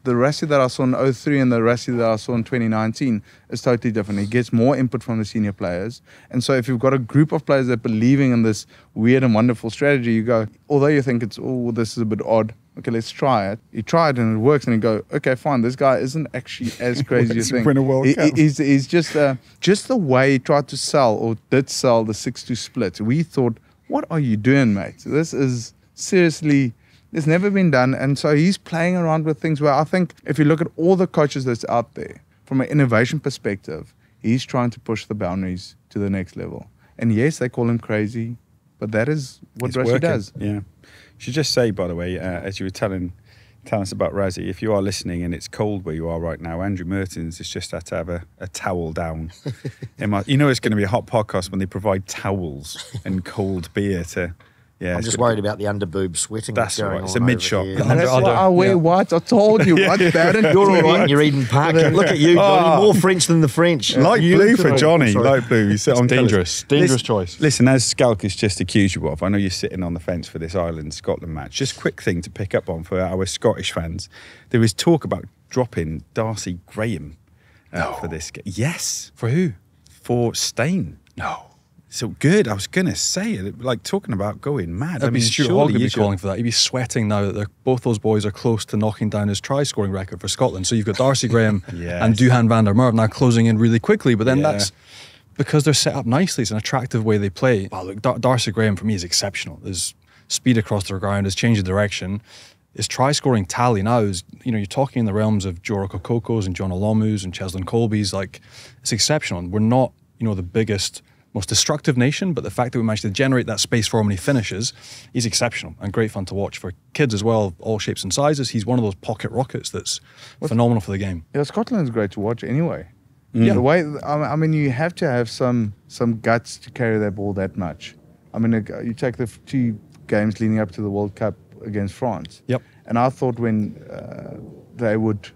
Rassie that I saw in 2003 and the Rassie that I saw in 2019 is totally different. He gets more input from the senior players. And so if you've got a group of players that are believing in this weird and wonderful strategy, you go, although you think this is a bit odd, okay, let's try it. You try it and it works, and you go, okay, fine, this guy isn't actually as crazy as you think. Win a World Cup. He's just the way he tried to sell, or did sell, the 6-2 split. We thought, what are you doing, mate? This is seriously... It's never been done, and so he's playing around with things where I think if you look at all the coaches that's out there, from an innovation perspective, he's trying to push the boundaries to the next level. And yes, they call him crazy, but that is what Rassie does. Yeah. You should just say, by the way, as you were telling us about Rassie, if you are listening and it's cold where you are right now, Andrew Mehrtens has just had to have a towel down. You know it's going to be a hot podcast when they provide towels and cold beer to... Yeah, I'm just worried about the underboob sweating. That's going right. It's on a mid-shot. That's why I wear white. I told you. What's bad? You're all right. You're Eden Park. Look at you, Johnny. More French than the French. Light blue for Johnny. Light blue. You sit on dangerous choice. Listen, as Schalk has just accused you of, I know you're sitting on the fence for this Ireland-Scotland match. Just quick thing to pick up on for our Scottish fans. There was talk about dropping Darcy Graham for this game. Yes. For who? For Steyn. No. So good. I was going to say it, like talking about going mad. I mean, Stuart Hogg would be calling for that. He'd be sweating now that both those boys are close to knocking down his try-scoring record for Scotland. So you've got Darcy Graham and Duhan van der Merwe now closing in really quickly. But then that's because they're set up nicely. It's an attractive way they play. Wow, look, Darcy Graham for me is exceptional. His speed across the ground, his change of direction. His try-scoring tally now is, you're talking in the realms of Joro Kokokos and Jonah Lomus and Cheslin Colby's. Like, it's exceptional. We're not, the biggest... most destructive nation, but the fact that we managed to generate that space for him when he finishes, he's exceptional and great fun to watch for kids as well, all shapes and sizes. He's one of those pocket rockets that's phenomenal for the game. Yeah, Scotland's great to watch anyway. Yeah. The way, you have to have some guts to carry that ball that much. I mean, you take the 2 games leading up to the World Cup against France. Yep. And I thought when they would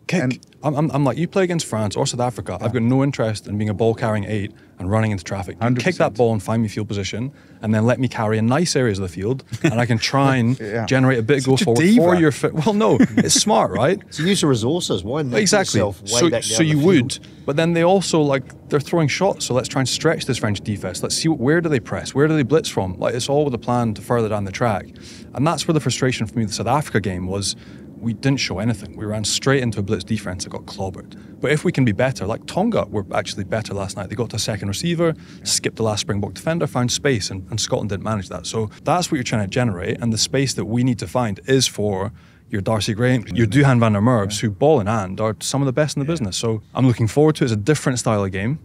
kick. I'm like, you play against France or South Africa, I've got no interest in being a ball carrying 8 and running into traffic. You kick that ball and find me field position, and then let me carry in nice areas of the field, and I can try and generate a bit of go forward for your fit. Well, no, it's smart, right? It's the use of resources. Why not exactly? Yourself way back So down you the would, field? but then they also they're throwing shots. So let's try and stretch this French defense. Let's see where do they press, where do they blitz from. Like, it's all with a plan to further down the track, and that's where the frustration for me with the South Africa game was. We didn't show anything. We ran straight into a blitz defense that got clobbered. But if we can be better, like Tonga were actually better last night. They got to a second receiver, skipped the last Springbok defender, found space, and Scotland didn't manage that. So that's what you're trying to generate, and the space that we need to find is for your Darcy Graham, your Duhan van der Merwes, who ball in hand are some of the best in the business. So I'm looking forward to it. It's a different style of game.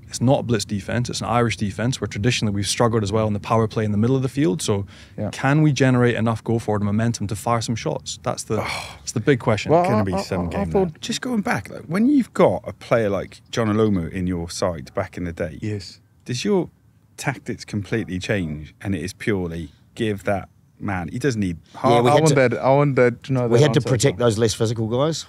It's not a blitz defense, it's an Irish defense where traditionally we've struggled as well in the power play in the middle of the field. So can we generate enough go forward momentum to fire some shots? That's the big question. It's going to be some game. Just going back, though, when you've got a player like Jonah Lomu in your side back in the day, does your tactics completely change and it is purely give that man, he doesn't need I want that to know that. We had to protect those less physical guys.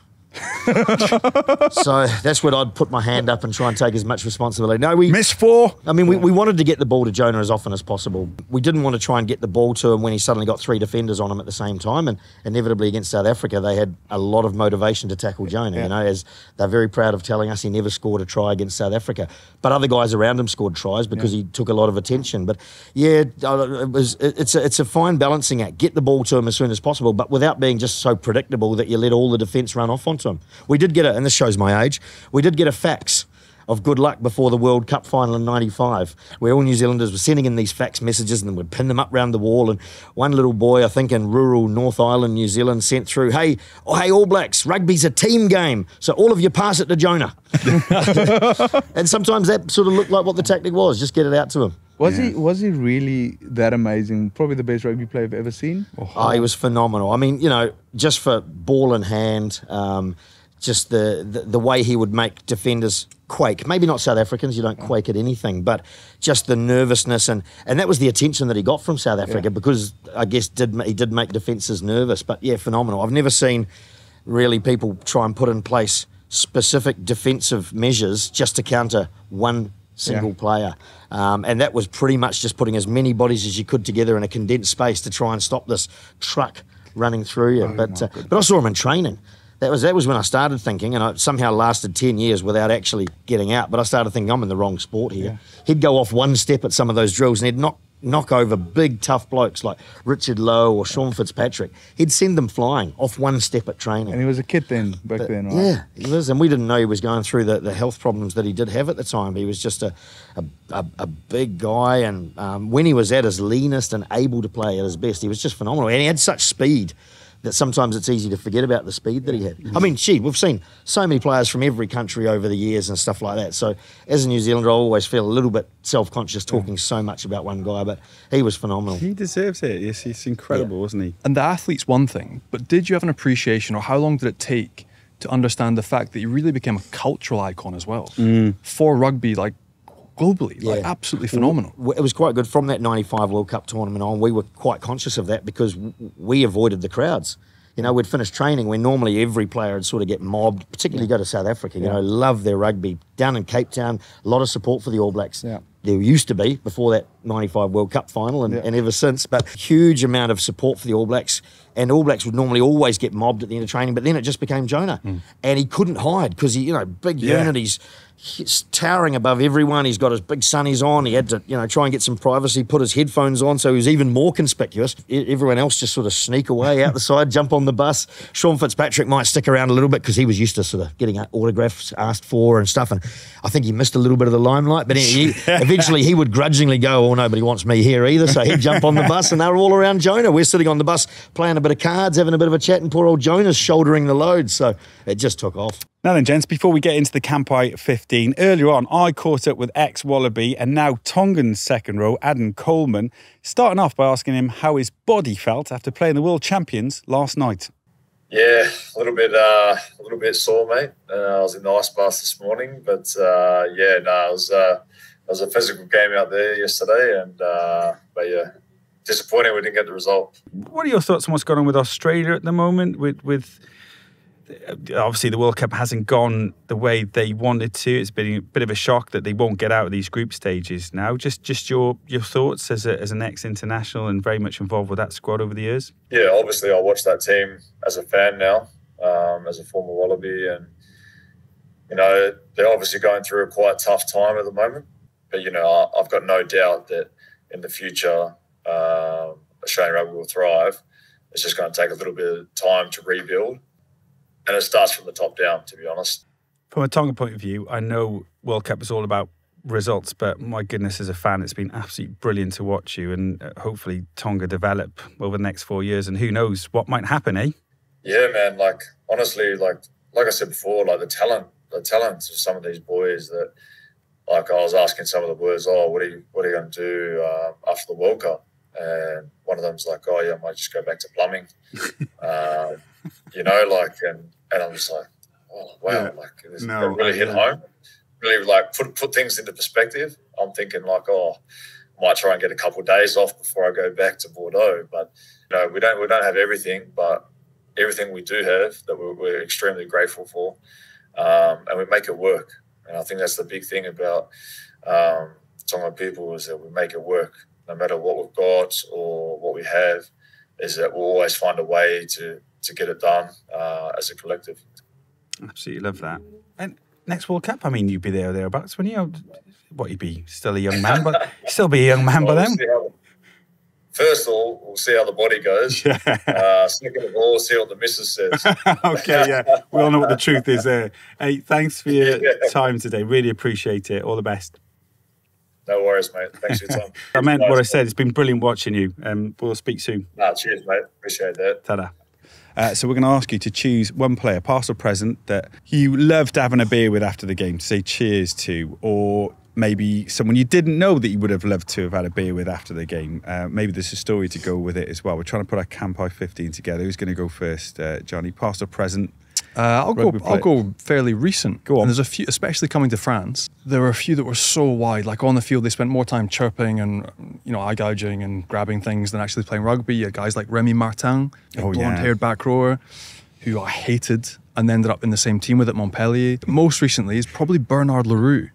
So that's when I'd put my hand up and try and take as much responsibility. No, we missed 4. I mean, we wanted to get the ball to Jonah as often as possible. We didn't want to try and get the ball to him when he suddenly got 3 defenders on him at the same time. And inevitably against South Africa, they had a lot of motivation to tackle Jonah. You know, as they're very proud of telling us he never scored a try against South Africa, but other guys around him scored tries because he took a lot of attention. But it's a fine balancing act. Get the ball to him as soon as possible, but without being just so predictable that you let all the defence run off onto him. We did get and this shows my age, we did get a fax of good luck before the World Cup final in '95, where all New Zealanders were sending in these fax messages and then would pin them up round the wall. And one little boy, I think in rural North Island, New Zealand, sent through, hey All Blacks, rugby's a team game, so all of you pass it to Jonah. And sometimes that sort of looked like what the tactic was, just get it out to him. Was he really that amazing? Probably the best rugby player I've ever seen? Oh, he was phenomenal. I mean, you know, just for ball in hand, just the way he would make defenders quake. Maybe not South Africans, you don't quake at anything, but just the nervousness and that was the attention that he got from South Africa because I guess he did make defences nervous. But yeah, phenomenal. I've never seen really people try and put in place specific defensive measures just to counter one single player. And that was pretty much just putting as many bodies as you could together in a condensed space to try and stop this truck running through you. But I saw him in training. That was when I started thinking, and I somehow lasted 10 years without actually getting out. But I started thinking, I'm in the wrong sport here. Yeah. He'd go off one step at some of those drills and he'd knock over big, tough blokes like Richard Lowe or Sean Fitzpatrick. He'd send them flying off one step at training. And he was a kid then, back then, right? Yeah, he was. And we didn't know he was going through the health problems that he did have at the time. He was just a big guy. And when he was at his leanest and able to play at his best, he was just phenomenal. And he had such speed that sometimes it's easy to forget about the speed that he had. I mean, we've seen so many players from every country over the years and stuff like that. So as a New Zealander, I always feel a little bit self-conscious talking so much about one guy, but he was phenomenal. He deserves it. Yes, he's incredible, wasn't he? And the athlete's one thing, but did you have an appreciation, or how long did it take to understand the fact that he really became a cultural icon as well for rugby, like globally, like absolutely phenomenal. It was quite good. From that 95 World Cup tournament on, we were quite conscious of that because we avoided the crowds. You know, we'd finish training when normally every player would sort of get mobbed, particularly go to South Africa, you know, love their rugby. Down in Cape Town, a lot of support for the All Blacks. Yeah. There used to be before that 95 World Cup final and ever since, but huge amount of support for the All Blacks. And All Blacks would normally always get mobbed at the end of training, but then it just became Jonah. And he couldn't hide because he, you know, big unit, he's towering above everyone. He's got his big sunnies on. He had to, you know, try and get some privacy, put his headphones on, so he was even more conspicuous. Everyone else just sort of sneak away out the side, jump on the bus. Sean Fitzpatrick might stick around a little bit because he was used to sort of getting autographs asked for and stuff, and I think he missed a little bit of the limelight, but eventually he would grudgingly go, oh, nobody wants me here either, so he'd jump on the bus, and they were all around Jonah. We're sitting on the bus playing a bit of cards, having a bit of a chat, and poor old Jonah's shouldering the load, so it just took off. Now then, gents, before we get into the Campai 15, earlier on I caught up with ex-Wallaby and now Tongan's second row, Adam Coleman, starting off by asking him how his body felt after playing the World Champions last night. Yeah, a little bit sore, mate. I was in the ice bath this morning, but it was a physical game out there yesterday, and disappointing we didn't get the result. What are your thoughts on what's going on with Australia at the moment with obviously the World Cup hasn't gone the way they wanted to. It's been a bit of a shock that they won't get out of these group stages now. Just your thoughts as an ex-international and very much involved with that squad over the years? Yeah, obviously I watch that team as a fan now, as a former Wallaby, and they're obviously going through a quite tough time at the moment. But I've got no doubt that in the future, Australian rugby will thrive. It's just going to take a little bit of time to rebuild. And it starts from the top down, to be honest. From a Tonga point of view, I know World Cup is all about results, but my goodness, as a fan, it's been absolutely brilliant to watch you, and hopefully Tonga develop over the next 4 years, and who knows what might happen, eh? Yeah, man. Honestly, like I said before, the talent of some of these boys that, I was asking some of the boys, what are you going to do after the World Cup? And one of them's like, I might just go back to plumbing. And I'm just like, oh, wow, it really hit home. Really, put things into perspective. I'm thinking I might try and get a couple of days off before I go back to Bordeaux. But, we don't have everything, but everything we do have that we're extremely grateful for, and we make it work. And I think that's the big thing about Tonga people, is that we make it work. No matter what we've got or what we have, is that we'll always find a way to get it done as a collective. Absolutely love that. And next World Cup, you'd be there or thereabouts, wouldn't you? You'd be still a young man, but still be a young man by then. First of all, we'll see how the body goes. Second of all, see what the missus says. Okay, yeah. We all know what the truth is there. Hey, thanks for your time today. Really appreciate it. All the best. No worries, mate. Thanks for your time. I meant what I said. It's been brilliant watching you. We'll speak soon. Cheers, mate. Appreciate that. Ta-da. So we're going to ask you to choose one player, past or present, that you loved having a beer with after the game, to say cheers to, or maybe someone you didn't know that you would have loved to have had a beer with after the game. Maybe there's a story to go with it as well. We're trying to put our Campi 15 together. Who's going to go first? Johnny, past or present? I'll go fairly recent. Go on. And there's a few, especially coming to France, there were a few that were so wide. On the field, they spent more time chirping and eye gouging and grabbing things than actually playing rugby. You had guys like Remy Martin, blonde-haired back rower, who I hated and ended up in the same team with at Montpellier. Most recently is probably Bernard Leroux,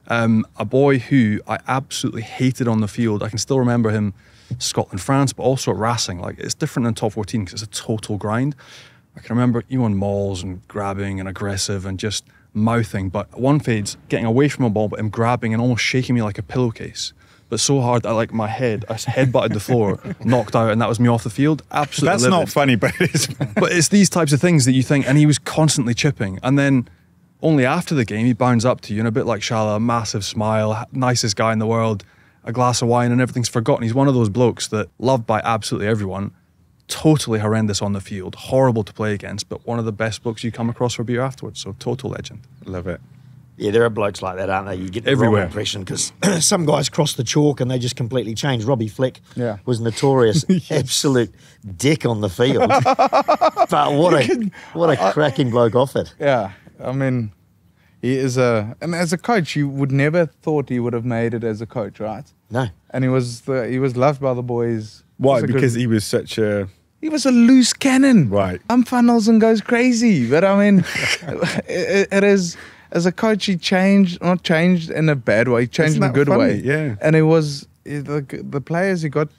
a boy who I absolutely hated on the field. I can still remember him, Scotland, France, but also at Racing. It's different than top 14 because it's a total grind. I can remember on mauls and grabbing and aggressive and just mouthing, but at one fades, getting away from a ball, but him grabbing and almost shaking me like a pillowcase. But so hard that I headbutted the floor, knocked out, and that was me off the field. Absolutely That's livid. not funny, but it is. But it's these types of things that you think, and he was constantly chipping. And then only after the game, he bounds up to you, and a bit like Shala, a massive smile, nicest guy in the world, a glass of wine, and everything's forgotten. He's one of those blokes that loved by absolutely everyone. Totally horrendous on the field, horrible to play against, but one of the best blokes you come across for beer afterwards. So total legend. Love it. Yeah, there are blokes like that, aren't they? You get the Everywhere. wrong impression because some guys cross the chalk and they just completely change. Robbie Fleck was notorious, absolute dick on the field. But what a cracking bloke off it. Yeah, he is and as a coach, you would never thought he would have made it as a coach, right? No. And he was loved by the boys. Why? Because he was such a... He was a loose cannon. Right. Funnels and goes crazy. But it is... As a coach, he not changed in a bad way. He changed in a good way. Yeah. And it was the players, he got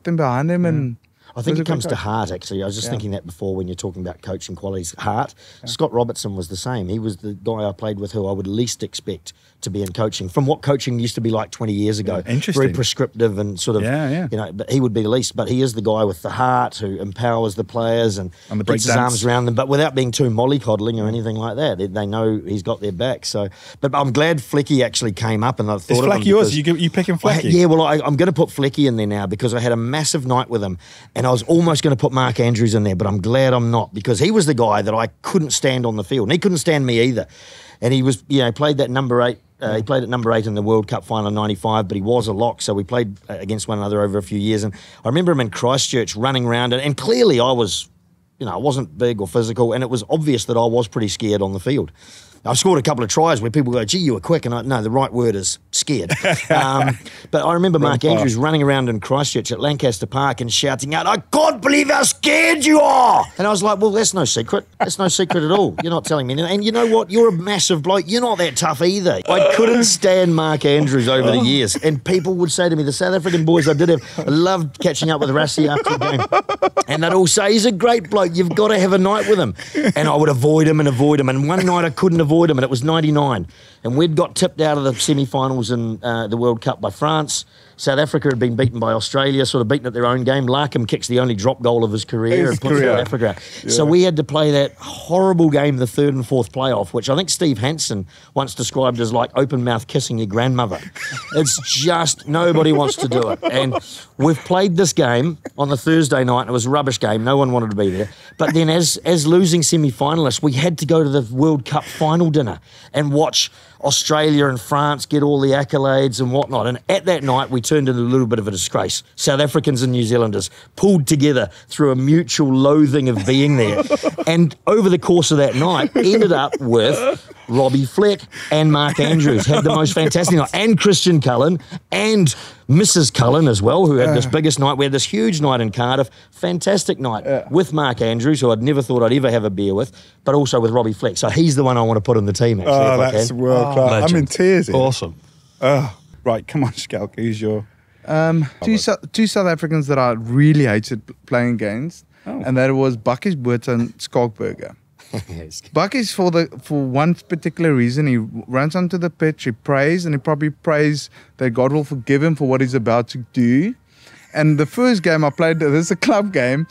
them behind him. And I think it comes to heart, actually. I was just thinking that before when you're talking about coaching qualities. Heart. Scott Robertson was the same. He was the guy I played with who I would least expect to be in coaching, from what coaching used to be like 20 years ago. Interesting. Very prescriptive and sort of, but he would be the least. But he is the guy with the heart who empowers the players and puts his arms around them, but without being too mollycoddling or anything like that. They know he's got their back. So, but I'm glad Flecky actually came up, and I thought Is Flecky yours? You picking Flecky? I'm going to put Flecky in there now because I had a massive night with him, and I was almost going to put Mark Andrews in there, but I'm glad I'm not, because he was the guy that I couldn't stand on the field, and he couldn't stand me either. And he was, played that number 8. He played at number 8 in the World Cup final in '95, but he was a lock, so we played against one another over a few years. And I remember him in Christchurch running around, and clearly I was, I wasn't big or physical, and it was obvious that I was pretty scared on the field. I've scored a couple of tries where people go, gee, you were quick. And no, the right word is scared. But I remember Mark Andrews running around in Christchurch at Lancaster Park and shouting out, I can't believe how scared you are. And I was like, well, that's no secret. That's no secret at all. You're not telling me anything. And you know what? You're a massive bloke. You're not that tough either. I couldn't stand Mark Andrews over the years. And people would say to me, the South African boys I loved catching up with Rassie after the game. And they'd all say, he's a great bloke. You've got to have a night with him. And I would avoid him. And one night I couldn't avoid him, and it was 99. And we'd got tipped out of the semi-finals in the World Cup by France. South Africa had been beaten by Australia, sort of beaten at their own game. Larkham kicks the only drop goal of his career and puts South Africa out. Yeah. So we had to play that horrible game, the third and fourth playoff, which I think Steve Hansen once described as like open mouth kissing your grandmother. It's just, nobody wants to do it. And we've played this game on the Thursday night, and it was a rubbish game. No one wanted to be there. But then as losing semi-finalists, we had to go to the World Cup final dinner and watch Australia and France get all the accolades and whatnot. And at that night, we turned into a little bit of a disgrace. South Africans and New Zealanders pulled together through a mutual loathing of being there. And over the course of that night, ended up with Robbie Fleck and Mark Andrews had the most fantastic night, and Christian Cullen and Mrs. Cullen as well, who had this biggest night. We had this huge night in Cardiff, fantastic night with Mark Andrews, who I'd never thought I'd ever have a beer with, but also with Robbie Fleck. So he's the one I want to put in the team, actually. Oh, that's world class. I'm in tears here. Awesome. Right, come on, Schalk, who's your... Two South Africans that I really hated playing against, and that was Bakkies Botha and Schalk Burger. Bakkies, for one particular reason, he runs onto the pitch, he prays, and he probably prays that God will forgive him for what he's about to do. And the first game I played, this is a club game,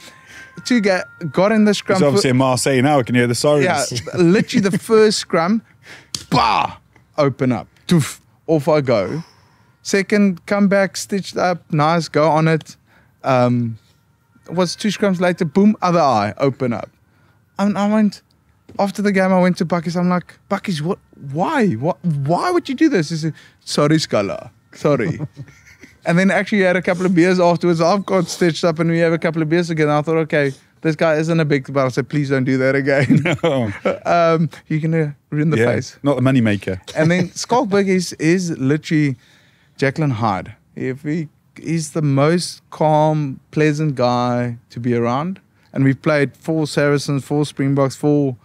got in the scrum. It's obviously in Marseille now, I can hear the sirens. Yeah, literally the first scrum, bah, open up, doof, off I go. Second, come back, stitched up, nice, go on it. Was 2 scrums later, boom, other eye, open up. And I went, after the game, I went to Bakkies. I'm like, Bakkies, what? Why would you do this? He said, sorry, Scala, sorry. And then actually had a couple of beers afterwards. I've got stitched up and we have a couple of beers again. I thought, okay, this guy isn't a big, but I said, please don't do that again. No. You're going to ruin the face. Not the money maker. And then Schalk Brits is literally Jekyll and Hyde. He's the most calm, pleasant guy to be around. And we've played 4 Saracens, 4 Springboks, 4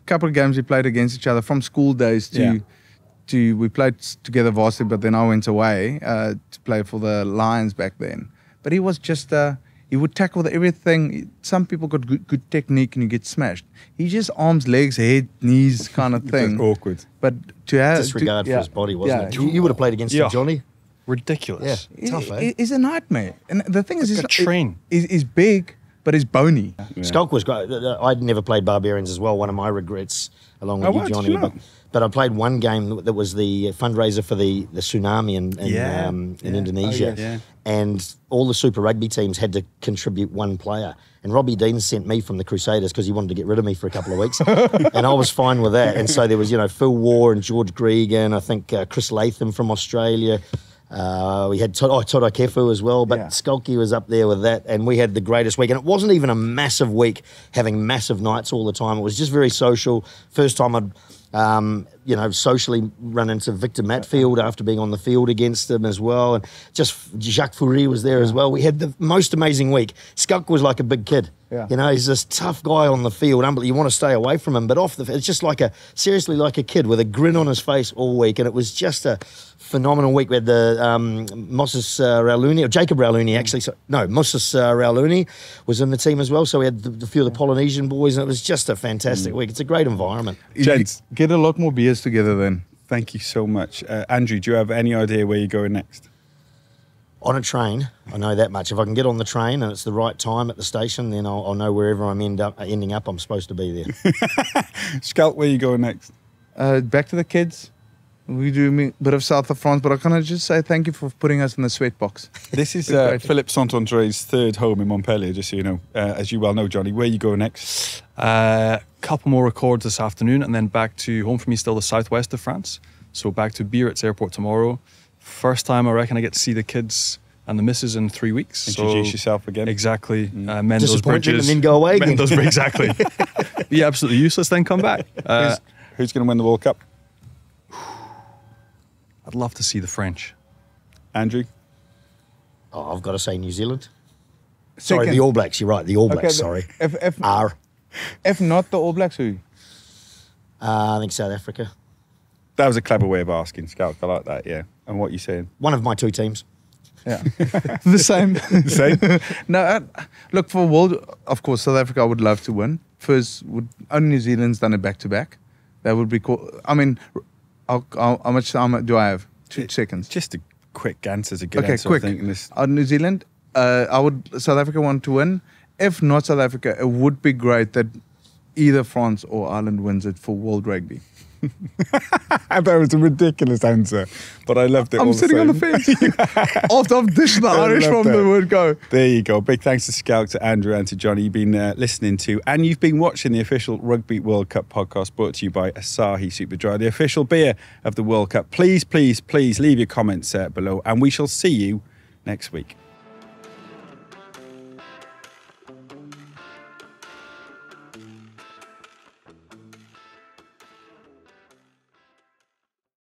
couple of games we played against each other from school days to we played together varsity, but then I went away to play for the Lions back then. But he was just he would tackle everything. Some people got good technique and you get smashed. He just arms, legs, head, knees kind of thing. Just awkward. But to have disregard for his body, wasn't it? You would have played against him, Johnnie. Ridiculous. Yeah, tough, eh? He's a nightmare. And the thing is, he's big, but he's bony. Yeah. Schalk was great. I'd never played Barbarians as well. One of my regrets, along with you, Johnnie. But I played one game that was the fundraiser for the tsunami in Indonesia. And all the Super Rugby teams had to contribute one player. And Robbie Dean sent me from the Crusaders because he wanted to get rid of me for a couple of weeks. And I was fine with that. And so there was, Phil Waugh and George Gregan, I think Chris Latham from Australia. We had Todd Kefu as well, but Schalky was up there with that, and we had the greatest week. And it wasn't even a massive week, having massive nights all the time. It was just very social. First time I'd, socially run into Victor Matfield after being on the field against him as well. And just Jacques Fourie was there as well. We had the most amazing week. Schalk was like a big kid. Yeah. He's this tough guy on the field. You want to stay away from him, but off the field, it's just seriously like a kid with a grin on his face all week. And it was just a phenomenal week. We had the Moses Rauluni, or Jacob Rauluni actually. Moses Rauluni was in the team as well. So we had a few of the Polynesian boys, and it was just a fantastic week. It's a great environment. Gents, get a lot more beers together then. Thank you so much. Andrew, do you have any idea where you're going next? On a train, I know that much. If I can get on the train and it's the right time at the station, then I'll know wherever I'm ending up, I'm supposed to be there. Schalk, where are you going next? Back to the kids. We do a bit of south of France, but I can just say thank you for putting us in the sweat box. This is Philippe Saint-André's third home in Montpellier, just so you know. As you well know, Johnnie, where are you going next? Couple more records this afternoon, and then back to home for me, still the southwest of France. So back to Biarritz Airport tomorrow. First time I reckon I get to see the kids and the missus in 3 weeks. Introduce yourself again. Exactly. Mend those bridges. And then go away again. Exactly. Be absolutely useless, then come back. Who's going to win the World Cup? I'd love to see the French. Andrew? Oh, I've got to say New Zealand. Sorry, Second. the All Blacks. You're right, the All Blacks. Okay, sorry. If if not the All Blacks, who? I think South Africa. That was a clever way of asking, Schalk. I like that, yeah. And what are you saying? One of my two teams. Yeah, the same. Same? No, look, for World, of course, South Africa I would love to win. First, only New Zealand's done it back-to-back. That would be cool. I mean, how much time do I have? 2 seconds. Just a quick answer is a good Okay, answer, quick. I think. In this. New Zealand, South Africa want to win. If not South Africa, it would be great that either France or Ireland wins it for World Rugby. That was a ridiculous answer, but I loved it. I'm all sitting on the same. fence. After I've dished the Irish loved from it. the word go. There you go. Big thanks to Schalk, to Andrew, and to Johnnie. You've been listening to, and you've been watching the official Rugby World Cup podcast brought to you by Asahi Super Dry, the official beer of the World Cup. Please, please, please leave your comments below, and we shall see you next week.